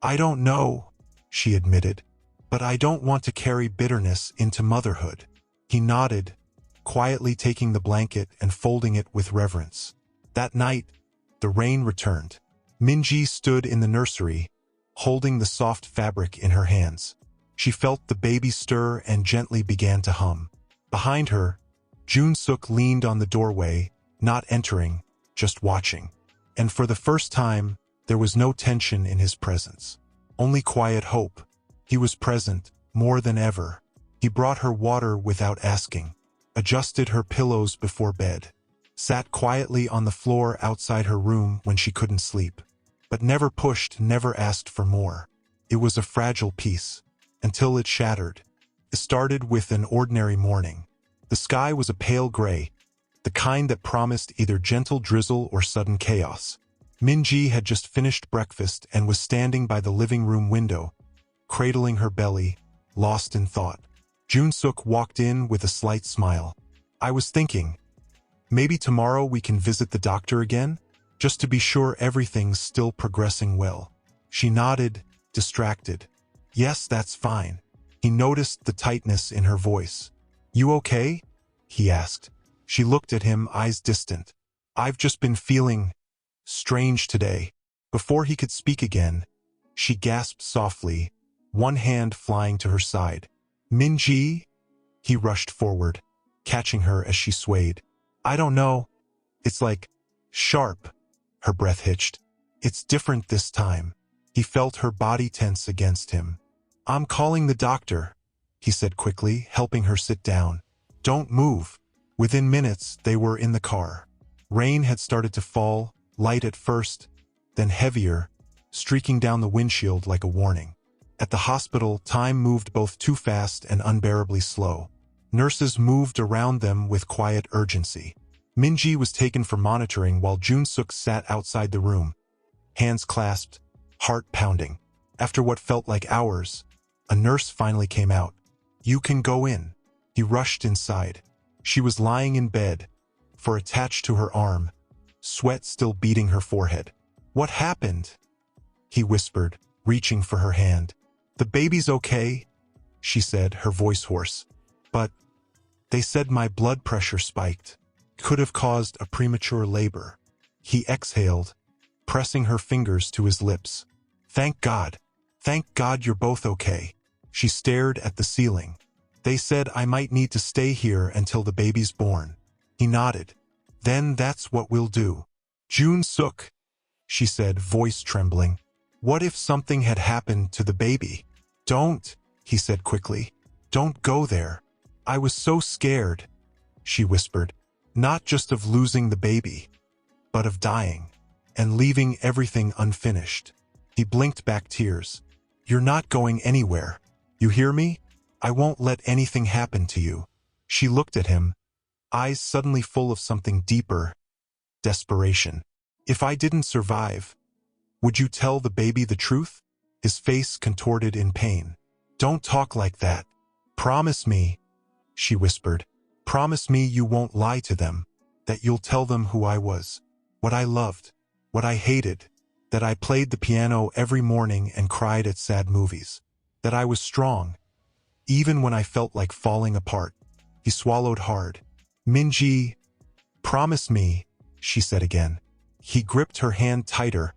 I don't know, she admitted. But I don't want to carry bitterness into motherhood. He nodded, quietly taking the blanket and folding it with reverence. That night, the rain returned. Minji stood in the nursery, holding the soft fabric in her hands. She felt the baby stir and gently began to hum. Behind her, Jun-suk leaned on the doorway, not entering, just watching. And for the first time, there was no tension in his presence. Only quiet hope. He was present, more than ever. He brought her water without asking, adjusted her pillows before bed, sat quietly on the floor outside her room when she couldn't sleep, but never pushed, never asked for more. It was a fragile piece, until it shattered. It started with an ordinary morning. The sky was a pale gray, the kind that promised either gentle drizzle or sudden chaos. Minji had just finished breakfast and was standing by the living room window, cradling her belly, lost in thought. Jun-suk walked in with a slight smile. I was thinking, maybe tomorrow we can visit the doctor again, just to be sure everything's still progressing well. She nodded, distracted. Yes, that's fine. He noticed the tightness in her voice. You okay? he asked. She looked at him, eyes distant. I've just been feeling strange today. Before he could speak again, she gasped softly, one hand flying to her side. Minji? He rushed forward, catching her as she swayed. I don't know. It's like sharp. Her breath hitched. It's different this time. He felt her body tense against him. I'm calling the doctor, he said quickly, helping her sit down. Don't move. Within minutes, they were in the car. Rain had started to fall, light at first, then heavier, streaking down the windshield like a warning. At the hospital, time moved both too fast and unbearably slow. Nurses moved around them with quiet urgency. Minji was taken for monitoring while Jun-suk sat outside the room, hands clasped, heart pounding. After what felt like hours, a nurse finally came out. You can go in. He rushed inside. She was lying in bed, fur attached to her arm, sweat still beading her forehead. What happened? He whispered, reaching for her hand. The baby's okay, she said, her voice hoarse. But they said my blood pressure spiked. Could have caused a premature labor. He exhaled, pressing her fingers to his lips. Thank God. Thank God you're both okay. She stared at the ceiling. They said I might need to stay here until the baby's born. He nodded. Then that's what we'll do. Jun-suk, she said, voice trembling. What if something had happened to the baby? Don't, he said quickly. Don't go there. I was so scared, she whispered. Not just of losing the baby, but of dying, and leaving everything unfinished. He blinked back tears. You're not going anywhere. You hear me? I won't let anything happen to you. She looked at him, eyes suddenly full of something deeper, desperation. If I didn't survive, would you tell the baby the truth? His face contorted in pain. Don't talk like that. Promise me, she whispered. Promise me you won't lie to them, that you'll tell them who I was, what I loved, what I hated, that I played the piano every morning and cried at sad movies, that I was strong, even when I felt like falling apart. He swallowed hard. Minji, promise me, she said again. He gripped her hand tighter,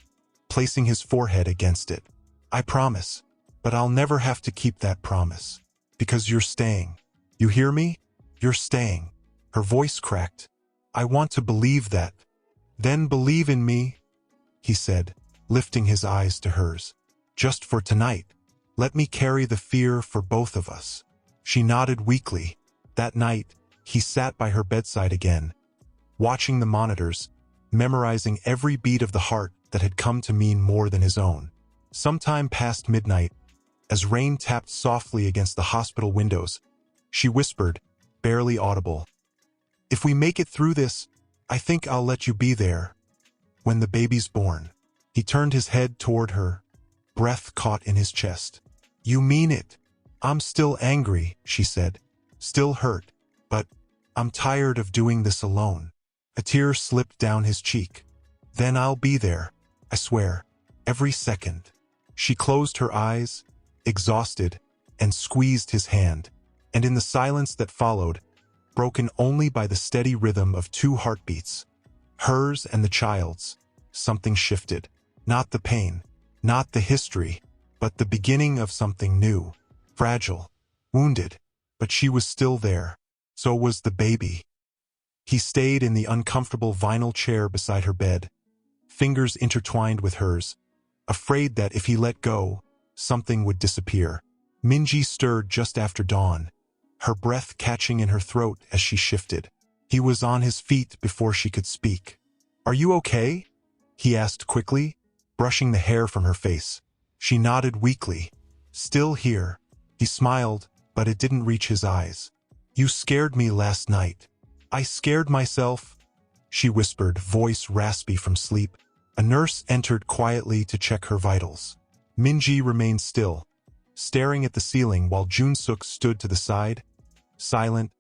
placing his forehead against it. I promise, but I'll never have to keep that promise, because you're staying. You hear me? You're staying. Her voice cracked. I want to believe that. Then believe in me, he said, lifting his eyes to hers. Just for tonight. Let me carry the fear for both of us. She nodded weakly. That night, he sat by her bedside again, watching the monitors, memorizing every beat of the heart that had come to mean more than his own. Sometime past midnight, as rain tapped softly against the hospital windows, she whispered, barely audible, if we make it through this, I think I'll let you be there. When the baby's born. He turned his head toward her, breath caught in his chest. You mean it? I'm still angry, she said, still hurt, but I'm tired of doing this alone. A tear slipped down his cheek. Then I'll be there, I swear, every second. She closed her eyes, exhausted, and squeezed his hand. And in the silence that followed, broken only by the steady rhythm of two heartbeats, hers and the child's, something shifted. Not the pain, not the history, but the beginning of something new. Fragile, wounded, but she was still there. So was the baby. He stayed in the uncomfortable vinyl chair beside her bed, fingers intertwined with hers, afraid that if he let go, something would disappear. Minji stirred just after dawn, her breath catching in her throat as she shifted. He was on his feet before she could speak. Are you okay? He asked quickly, brushing the hair from her face. She nodded weakly. Still here. He smiled, but it didn't reach his eyes. You scared me last night. I scared myself, she whispered, voice raspy from sleep. A nurse entered quietly to check her vitals. Minji remained still, staring at the ceiling while Jun-suk stood to the side, silent,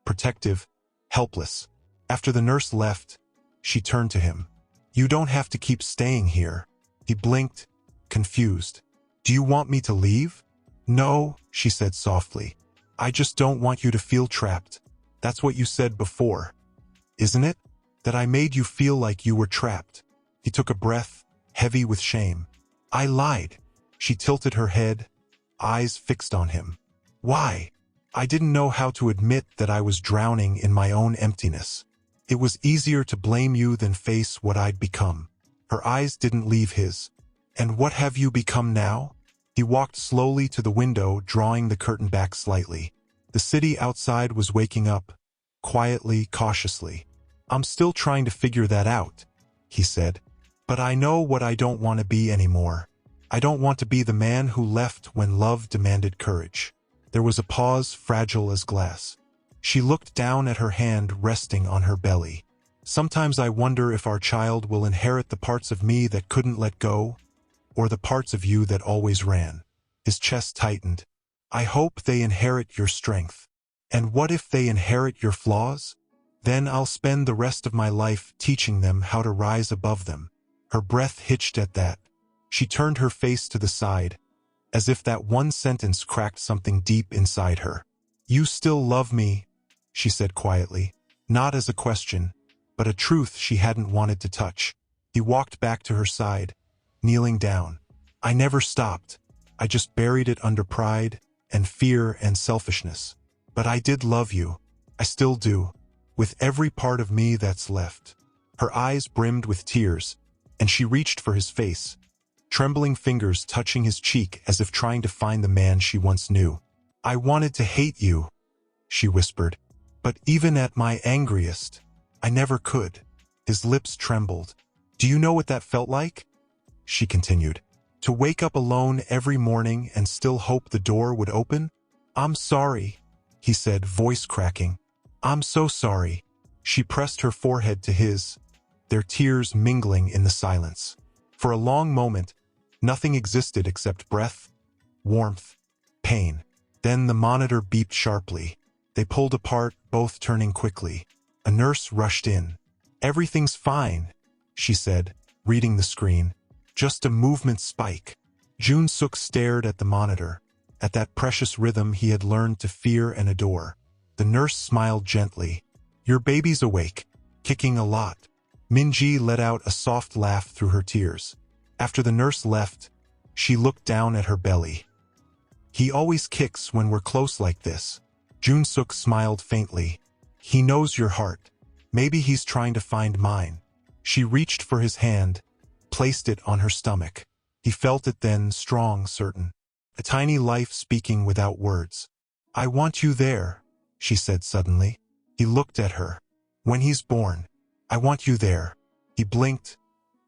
protective, helpless. After the nurse left, she turned to him. You don't have to keep staying here. He blinked, confused. Do you want me to leave? No, she said softly. I just don't want you to feel trapped. That's what you said before, isn't it? That I made you feel like you were trapped." He took a breath, heavy with shame. "I lied." She tilted her head, eyes fixed on him. "Why? I didn't know how to admit that I was drowning in my own emptiness. It was easier to blame you than face what I'd become." Her eyes didn't leave his. "And what have you become now?" He walked slowly to the window, drawing the curtain back slightly. The city outside was waking up, quietly, cautiously. "I'm still trying to figure that out," he said. "But I know what I don't want to be anymore. I don't want to be the man who left when love demanded courage." There was a pause, fragile as glass. She looked down at her hand resting on her belly. "Sometimes I wonder if our child will inherit the parts of me that couldn't let go, or the parts of you that always ran." His chest tightened. "I hope they inherit your strength. And what if they inherit your flaws? Then I'll spend the rest of my life teaching them how to rise above them." Her breath hitched at that. She turned her face to the side, as if that one sentence cracked something deep inside her. "You still love me," she said quietly, not as a question, but a truth she hadn't wanted to touch. He walked back to her side, kneeling down. "I never stopped. I just buried it under pride and fear and selfishness. But I did love you. I still do, with every part of me that's left." Her eyes brimmed with tears, and she reached for his face, trembling fingers touching his cheek as if trying to find the man she once knew. "I wanted to hate you," she whispered, "but even at my angriest, I never could." His lips trembled. "Do you know what that felt like?" she continued. "To wake up alone every morning and still hope the door would open?" "I'm sorry," he said, voice cracking. "I'm so sorry." She pressed her forehead to his, their tears mingling in the silence. For a long moment, nothing existed except breath, warmth, pain. Then the monitor beeped sharply. They pulled apart, both turning quickly. A nurse rushed in. "Everything's fine," she said, reading the screen. "Just a movement spike." Jun-suk stared at the monitor, at that precious rhythm he had learned to fear and adore. The nurse smiled gently. "Your baby's awake, kicking a lot." Minji let out a soft laugh through her tears. After the nurse left, she looked down at her belly. "He always kicks when we're close like this." Jun-suk smiled faintly. "He knows your heart. Maybe he's trying to find mine." She reached for his hand, placed it on her stomach. He felt it then, strong, certain. A tiny life speaking without words. "I want you there," she said suddenly. He looked at her. "When he's born, I want you there." He blinked,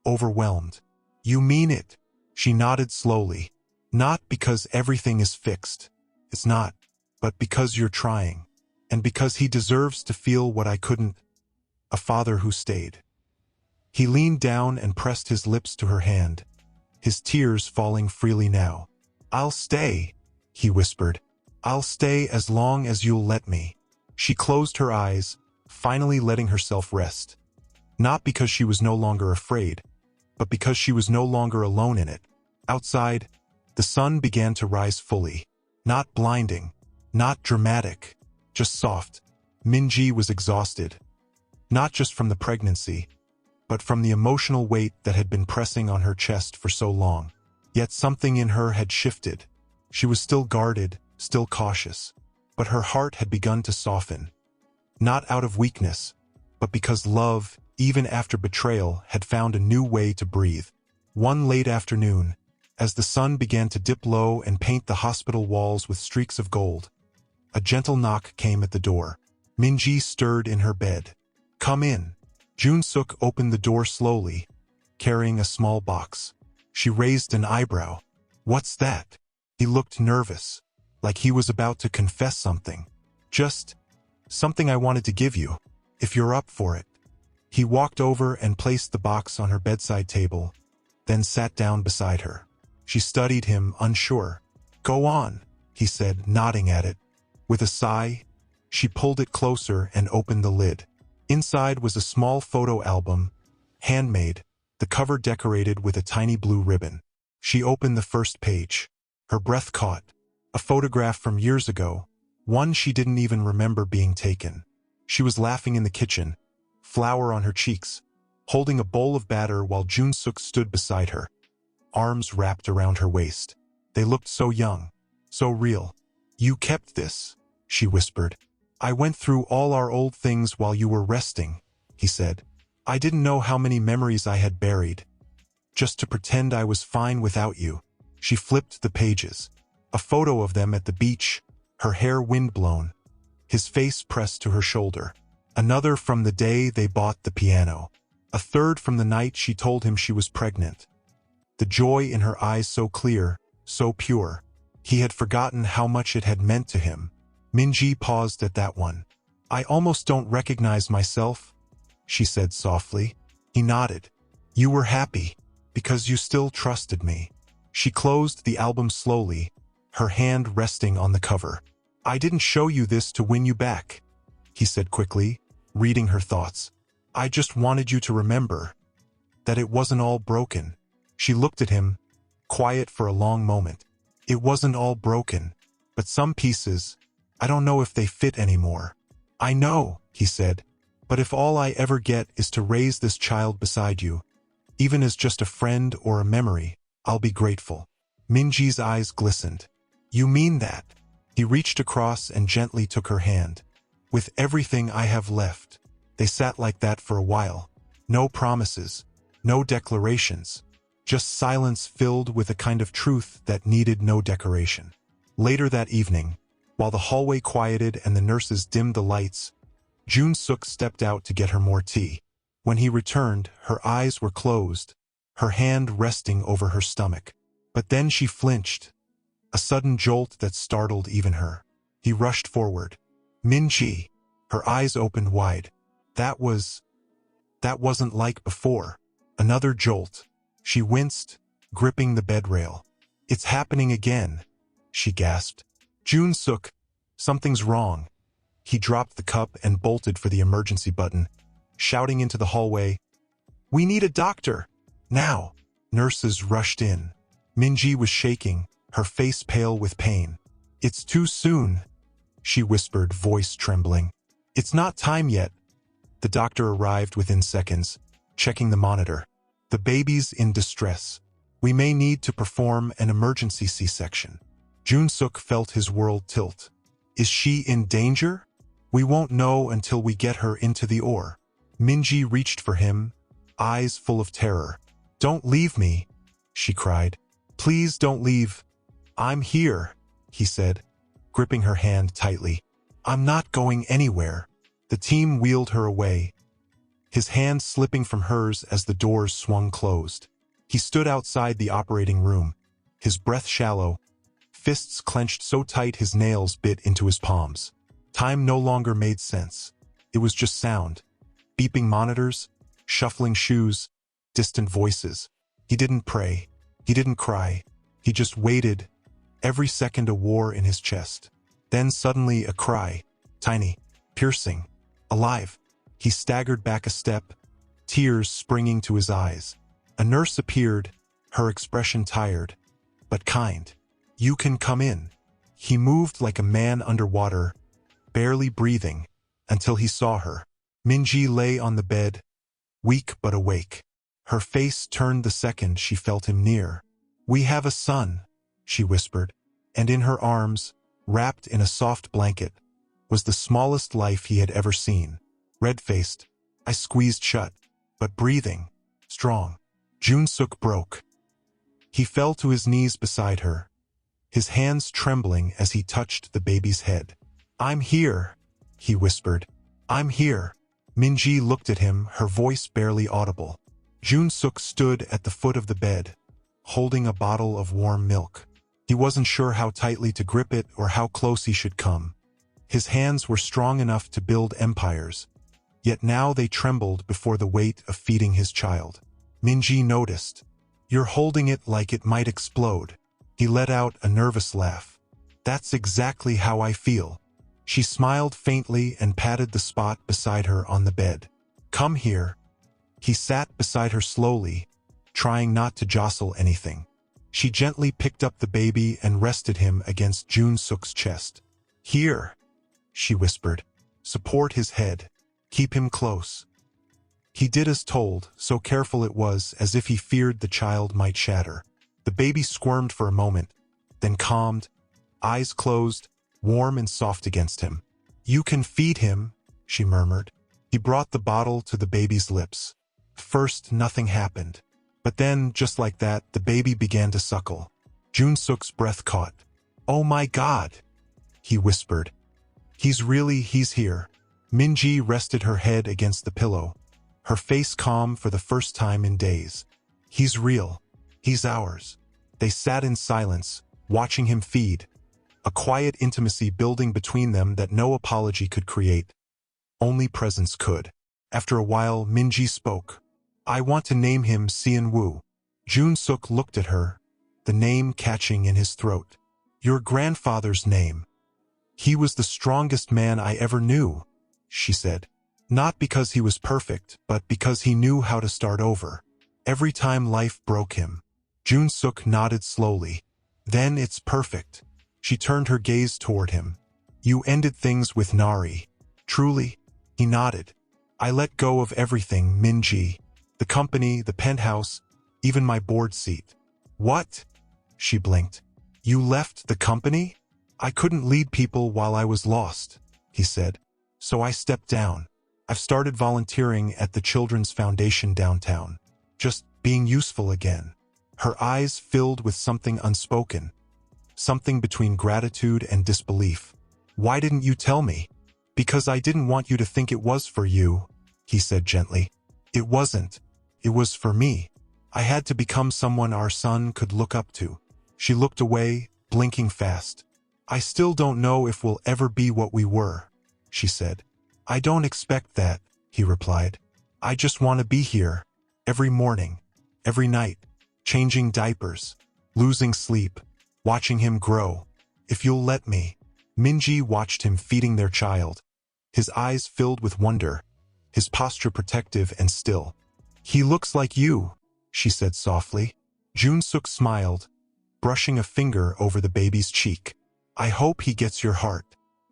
overwhelmed. "You mean it?" She nodded slowly. "Not because everything is fixed. It's not. But because you're trying. And because he deserves to feel what I couldn't. A father who stayed." He leaned down and pressed his lips to her hand, his tears falling freely now. "I'll stay," he whispered. "I'll stay as long as you'll let me." She closed her eyes, finally letting herself rest. Not because she was no longer afraid, but because she was no longer alone in it. Outside, the sun began to rise fully. Not blinding, not dramatic, just soft. Minji was exhausted. Not just from the pregnancy, but from the emotional weight that had been pressing on her chest for so long. Yet something in her had shifted. She was still guarded, still cautious, but her heart had begun to soften. Not out of weakness, but because love, even after betrayal, had found a new way to breathe. One late afternoon, as the sun began to dip low and paint the hospital walls with streaks of gold, a gentle knock came at the door. Minji stirred in her bed. "Come in." Jun-suk opened the door slowly, carrying a small box. She raised an eyebrow. "What's that?" He looked nervous, like he was about to confess something. "Just something I wanted to give you, if you're up for it." He walked over and placed the box on her bedside table, then sat down beside her. She studied him, unsure. "Go on," he said, nodding at it. With a sigh, she pulled it closer and opened the lid. Inside was a small photo album, handmade, the cover decorated with a tiny blue ribbon. She opened the first page. Her breath caught. A photograph from years ago, one she didn't even remember being taken. She was laughing in the kitchen, flour on her cheeks, holding a bowl of batter while Jun-suk stood beside her, arms wrapped around her waist. They looked so young, so real. "You kept this," she whispered. "I went through all our old things while you were resting," he said. "I didn't know how many memories I had buried, just to pretend I was fine without you." She flipped the pages. A photo of them at the beach, her hair windblown, his face pressed to her shoulder. Another from the day they bought the piano. A third from the night she told him she was pregnant. The joy in her eyes so clear, so pure. He had forgotten how much it had meant to him. Minji paused at that one. "I almost don't recognize myself," she said softly. He nodded. "You were happy, because you still trusted me." She closed the album slowly, her hand resting on the cover. "I didn't show you this to win you back," he said quickly, reading her thoughts. "I just wanted you to remember that it wasn't all broken." She looked at him, quiet for a long moment. "It wasn't all broken, but some pieces, I don't know if they fit anymore." "I know," he said, "but if all I ever get is to raise this child beside you, even as just a friend or a memory, I'll be grateful." Minji's eyes glistened. "You mean that?" He reached across and gently took her hand. "With everything I have left." They sat like that for a while. No promises, no declarations, just silence filled with a kind of truth that needed no decoration. Later that evening, while the hallway quieted and the nurses dimmed the lights, Jun-suk stepped out to get her more tea. When he returned, her eyes were closed, her hand resting over her stomach. But then she flinched, a sudden jolt that startled even her. He rushed forward. "Minji!" Her eyes opened wide. That wasn't like before." Another jolt. She winced, gripping the bed rail. "It's happening again," she gasped. "Jun-suk, something's wrong." He dropped the cup and bolted for the emergency button, shouting into the hallway, "We need a doctor! Now!" Nurses rushed in. Minji was shaking, her face pale with pain. "It's too soon," she whispered, voice trembling. "It's not time yet." The doctor arrived within seconds, checking the monitor. "The baby's in distress. We may need to perform an emergency C-section." Jun-suk felt his world tilt. "Is she in danger?" "We won't know until we get her into the OR." Minji reached for him, eyes full of terror. "Don't leave me," she cried. "Please don't leave." "I'm here," he said, gripping her hand tightly. "I'm not going anywhere." The team wheeled her away, his hand slipping from hers as the doors swung closed. He stood outside the operating room, his breath shallow, fists clenched so tight his nails bit into his palms. Time no longer made sense. It was just sound. Beeping monitors, shuffling shoes, distant voices. He didn't pray. He didn't cry. He just waited, every second a war in his chest. Then suddenly a cry, tiny, piercing, alive. He staggered back a step, tears springing to his eyes. A nurse appeared, her expression tired, but kind. "You can come in." He moved like a man underwater, barely breathing, until he saw her. Minji lay on the bed, weak but awake. Her face turned the second she felt him near. "We have a son," she whispered, and in her arms, wrapped in a soft blanket, was the smallest life he had ever seen. Red-faced, I squeezed shut, but breathing, strong. Jun-suk broke. He fell to his knees beside her, his hands trembling as he touched the baby's head. "I'm here," he whispered. "I'm here." Minji looked at him, her voice barely audible. Jun-suk stood at the foot of the bed, holding a bottle of warm milk. He wasn't sure how tightly to grip it or how close he should come. His hands were strong enough to build empires, yet now they trembled before the weight of feeding his child. Minji noticed. "You're holding it like it might explode." He let out a nervous laugh. "That's exactly how I feel." She smiled faintly and patted the spot beside her on the bed. "Come here." He sat beside her slowly, trying not to jostle anything. She gently picked up the baby and rested him against Jun-suk's chest. "Here," she whispered, Support his head. Keep him close. He did as told, so careful it was, as if he feared the child might shatter. The baby squirmed for a moment, then calmed, eyes closed, warm and soft against him. "You can feed him," she murmured. He brought the bottle to the baby's lips. First, nothing happened. But then, just like that, the baby began to suckle. Jun-suk's breath caught. "Oh my God," he whispered. He's here." Minji rested her head against the pillow, her face calm for the first time in days. "He's real. He's ours." They sat in silence, watching him feed, a quiet intimacy building between them that no apology could create. Only presence could. After a while, Minji spoke. "I want to name him Seon-woo." Jun-suk looked at her, the name catching in his throat. "Your grandfather's name. He was the strongest man I ever knew," she said. "Not because he was perfect, but because he knew how to start over. Every time life broke him." Jun-suk nodded slowly. "Then it's perfect." She turned her gaze toward him. "You ended things with Nari. Truly?" He nodded. "I let go of everything, Minji. The company, the penthouse, even my board seat." "What?" She blinked. "You left the company?" "I couldn't lead people while I was lost," he said. "So I stepped down. I've started volunteering at the Children's Foundation downtown. Just being useful again." Her eyes filled with something unspoken, something between gratitude and disbelief. "Why didn't you tell me?" "Because I didn't want you to think it was for you," he said gently. "It wasn't. It was for me. I had to become someone our son could look up to." She looked away, blinking fast. "I still don't know if we'll ever be what we were," she said. "I don't expect that," he replied. "I just want to be here, every morning, every night, changing diapers, losing sleep, watching him grow. If you'll let me." Minji watched him feeding their child, his eyes filled with wonder, his posture protective and still. "He looks like you," she said softly. Jun-suk smiled, brushing a finger over the baby's cheek. "I hope he gets your heart."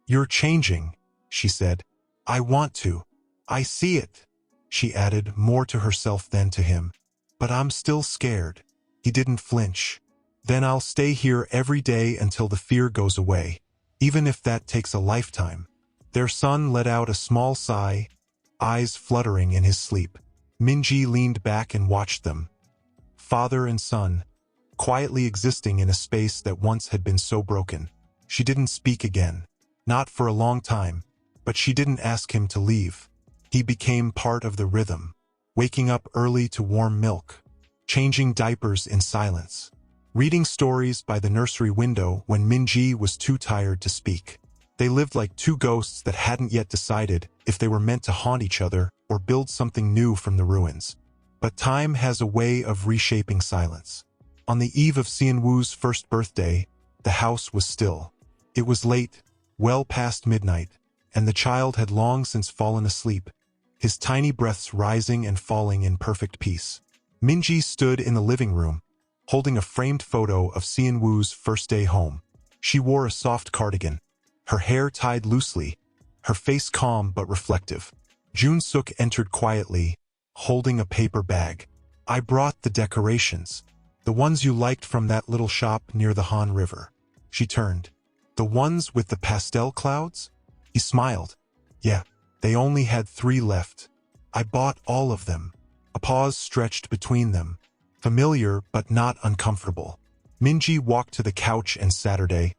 "You're changing," she said. "I want to. I see it," she added, more to herself than to him. "But I'm still scared." He didn't flinch. "Then I'll stay here every day until the fear goes away, even if that takes a lifetime." Their son let out a small sigh, eyes fluttering in his sleep. Minji leaned back and watched them, father and son, quietly existing in a space that once had been so broken. She didn't speak again, not for a long time, but she didn't ask him to leave. He became part of the rhythm, waking up early to warm milk, changing diapers in silence, reading stories by the nursery window when Minji was too tired to speak. They lived like two ghosts that hadn't yet decided if they were meant to haunt each other or build something new from the ruins. But time has a way of reshaping silence. On the eve of Seon-woo's first birthday, the house was still. It was late, well past midnight, and the child had long since fallen asleep, his tiny breaths rising and falling in perfect peace. Minji stood in the living room, holding a framed photo of Seon-woo's first day home. She wore a soft cardigan, her hair tied loosely, her face calm but reflective. Jun-suk entered quietly, holding a paper bag. "I brought the decorations, the ones you liked from that little shop near the Han River." She turned. "The ones with the pastel clouds?" He smiled. "Yeah, they only had 3 left. I bought all of them." A pause stretched between them, familiar but not uncomfortable. Minji walked to the couch and Saturday.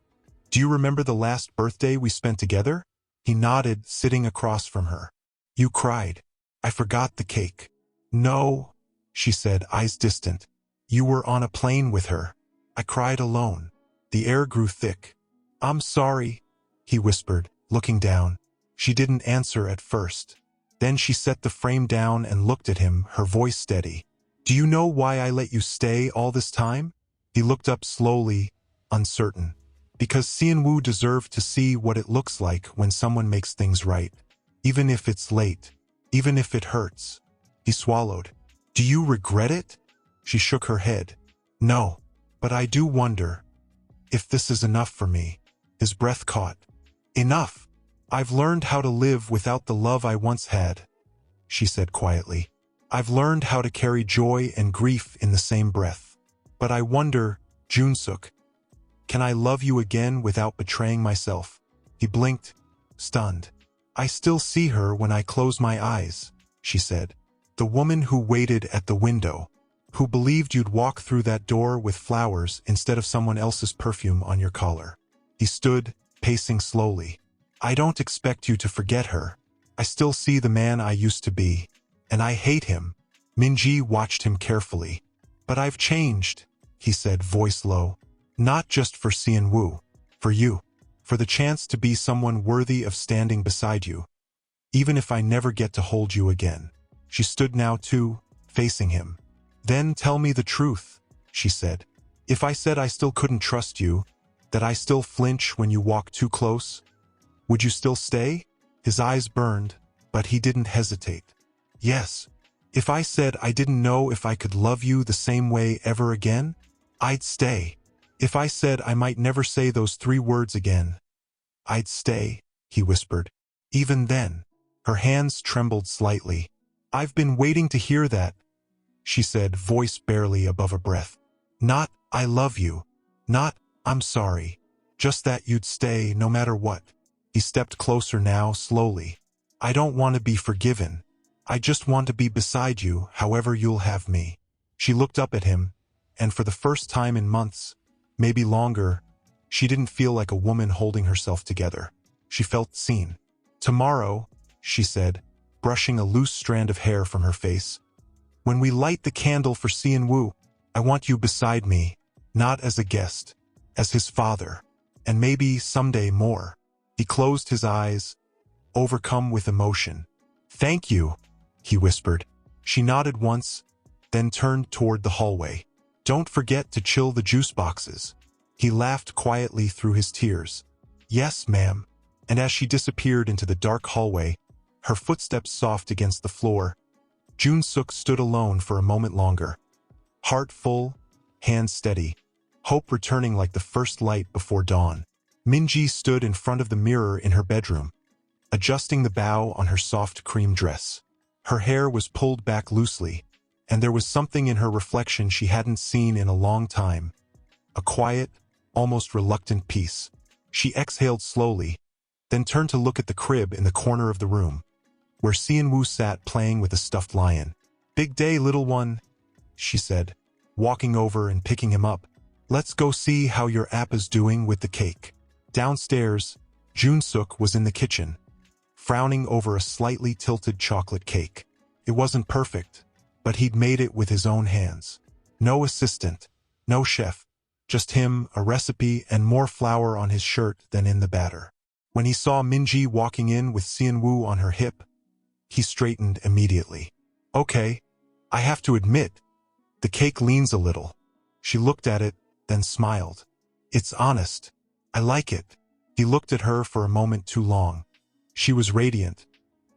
"Do you remember the last birthday we spent together?" He nodded, sitting across from her. "You cried. I forgot the cake." "No," she said, eyes distant. "You were on a plane with her. I cried alone." The air grew thick. "I'm sorry," he whispered, looking down. She didn't answer at first. Then she set the frame down and looked at him, her voice steady. "Do you know why I let you stay all this time?" He looked up slowly, uncertain. "Because Seon-woo deserved to see what it looks like when someone makes things right. Even if it's late. Even if it hurts." He swallowed. "Do you regret it?" She shook her head. "No. But I do wonder if this is enough for me." His breath caught. "Enough?" I've learned how to live without the love I once had, she said quietly. I've learned how to carry joy and grief in the same breath. But I wonder, Junsuk, can I love you again without betraying myself? He blinked, stunned. I still see her when I close my eyes, she said. The woman who waited at the window, who believed you'd walk through that door with flowers instead of someone else's perfume on your collar. He stood, pacing slowly. I don't expect you to forget her. I still see the man I used to be, and I hate him. Minji watched him carefully. But I've changed, he said, voice low. Not just for Xianwu, for you. For the chance to be someone worthy of standing beside you. Even if I never get to hold you again. She stood now too, facing him. Then tell me the truth, she said. If I said I still couldn't trust you, that I still flinch when you walk too close, would you still stay? His eyes burned, but he didn't hesitate. Yes. If I said I didn't know if I could love you the same way ever again, I'd stay. If I said I might never say those 3 words again, I'd stay, he whispered. Even then, her hands trembled slightly. I've been waiting to hear that, she said, voice barely above a breath. Not, I love you. Not, I'm sorry. Just that you'd stay no matter what. He stepped closer now, slowly. I don't want to be forgiven. I just want to be beside you, however you'll have me. She looked up at him, and for the first time in months, maybe longer, she didn't feel like a woman holding herself together. She felt seen. Tomorrow, she said, brushing a loose strand of hair from her face. When we light the candle for Xianwu, I want you beside me, not as a guest, as his father, and maybe someday more. He closed his eyes, overcome with emotion. Thank you, he whispered. She nodded once, then turned toward the hallway. Don't forget to chill the juice boxes. He laughed quietly through his tears. Yes, ma'am. And as she disappeared into the dark hallway, her footsteps soft against the floor, Junsuk stood alone for a moment longer. Heart full, hands steady, hope returning like the first light before dawn. Minji stood in front of the mirror in her bedroom, adjusting the bow on her soft cream dress. Her hair was pulled back loosely, and there was something in her reflection she hadn't seen in a long time. A quiet, almost reluctant peace. She exhaled slowly, then turned to look at the crib in the corner of the room, where Xianwu sat playing with a stuffed lion. Big day, little one, she said, walking over and picking him up. Let's go see how your appa's doing with the cake. Downstairs, Junsuk was in the kitchen, frowning over a slightly tilted chocolate cake. It wasn't perfect, but he'd made it with his own hands. No assistant, no chef, just him, a recipe, and more flour on his shirt than in the batter. When he saw Minji walking in with Xianwu on her hip, he straightened immediately. Okay, I have to admit, the cake leans a little. She looked at it, then smiled. It's honest. I like it. He looked at her for a moment too long. She was radiant,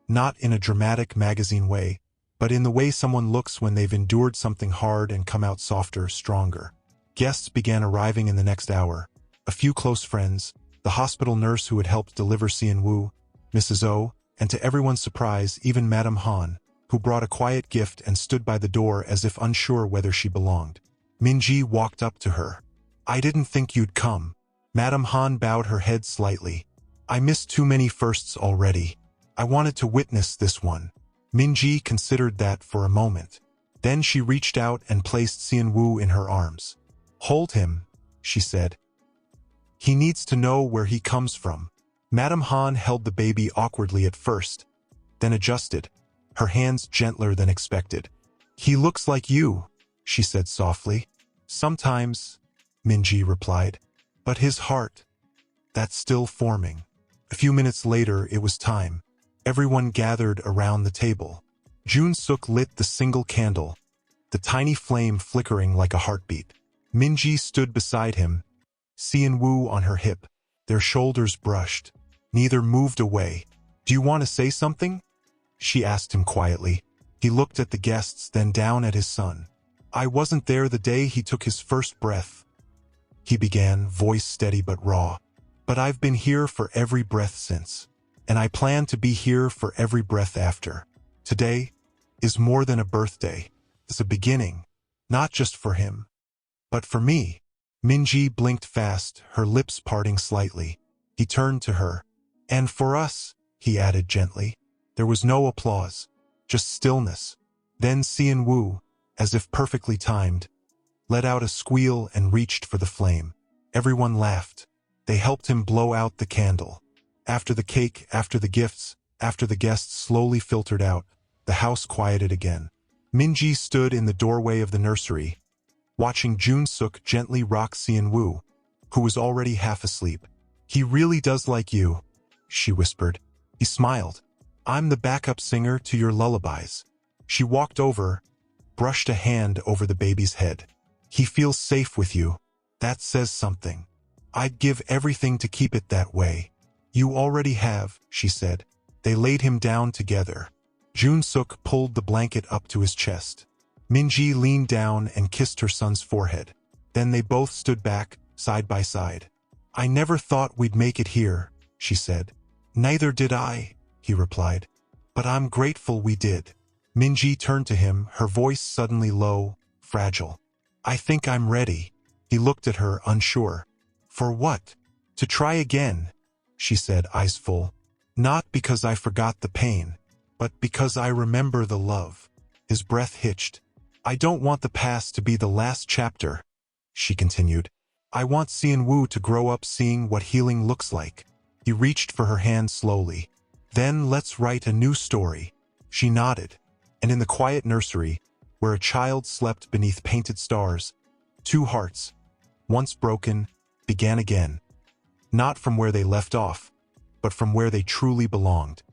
not in a dramatic magazine way, but in the way someone looks when they've endured something hard and come out softer, stronger. Guests began arriving in the next hour. A few close friends, the hospital nurse who had helped deliver Xianwu, Mrs. O, and to everyone's surprise, even Madame Han, who brought a quiet gift and stood by the door as if unsure whether she belonged. Minji walked up to her. I didn't think you'd come. Madame Han bowed her head slightly. I missed too many firsts already. I wanted to witness this one. Minji considered that for a moment. Then she reached out and placed Xianwu in her arms. Hold him, she said. He needs to know where he comes from. Madame Han held the baby awkwardly at first, then adjusted, her hands gentler than expected. He looks like you, she said softly. Sometimes, Minji replied. But his heart, that's still forming. A few minutes later, it was time. Everyone gathered around the table. Junsuk lit the single candle, the tiny flame flickering like a heartbeat. Minji stood beside him, Xianwu on her hip. Their shoulders brushed. Neither moved away. Do you want to say something? She asked him quietly. He looked at the guests, then down at his son. I wasn't there the day he took his first breath, he began, voice steady but raw. But I've been here for every breath since. and I plan to be here for every breath after. Today is more than a birthday. It's a beginning, not just for him, but for me. Minji blinked fast, her lips parting slightly. He turned to her. And for us, he added gently. There was no applause, just stillness. Then Wu, as if perfectly timed, let out a squeal and reached for the flame. Everyone laughed. They helped him blow out the candle. After the cake, after the gifts, after the guests slowly filtered out, the house quieted again. Minji stood in the doorway of the nursery, watching Jun-suk gently rock Wu, who was already half asleep. He really does like you, she whispered. He smiled. I'm the backup singer to your lullabies. She walked over, brushed a hand over the baby's head. He feels safe with you. That says something. I'd give everything to keep it that way. You already have, she said. They laid him down together. Jun-suk pulled the blanket up to his chest. Minji leaned down and kissed her son's forehead. Then they both stood back, side by side. I never thought we'd make it here, she said. Neither did I, he replied. But I'm grateful we did. Minji turned to him, her voice suddenly low, fragile. I think I'm ready. He looked at her, unsure. For what? To try again, she said, eyes full. Not because I forgot the pain, but because I remember the love. His breath hitched. I don't want the past to be the last chapter, she continued. I want Wu to grow up seeing what healing looks like. He reached for her hand slowly. Then let's write a new story. She nodded. And in the quiet nursery, where a child slept beneath painted stars, two hearts, once broken, began again. Not from where they left off, but from where they truly belonged.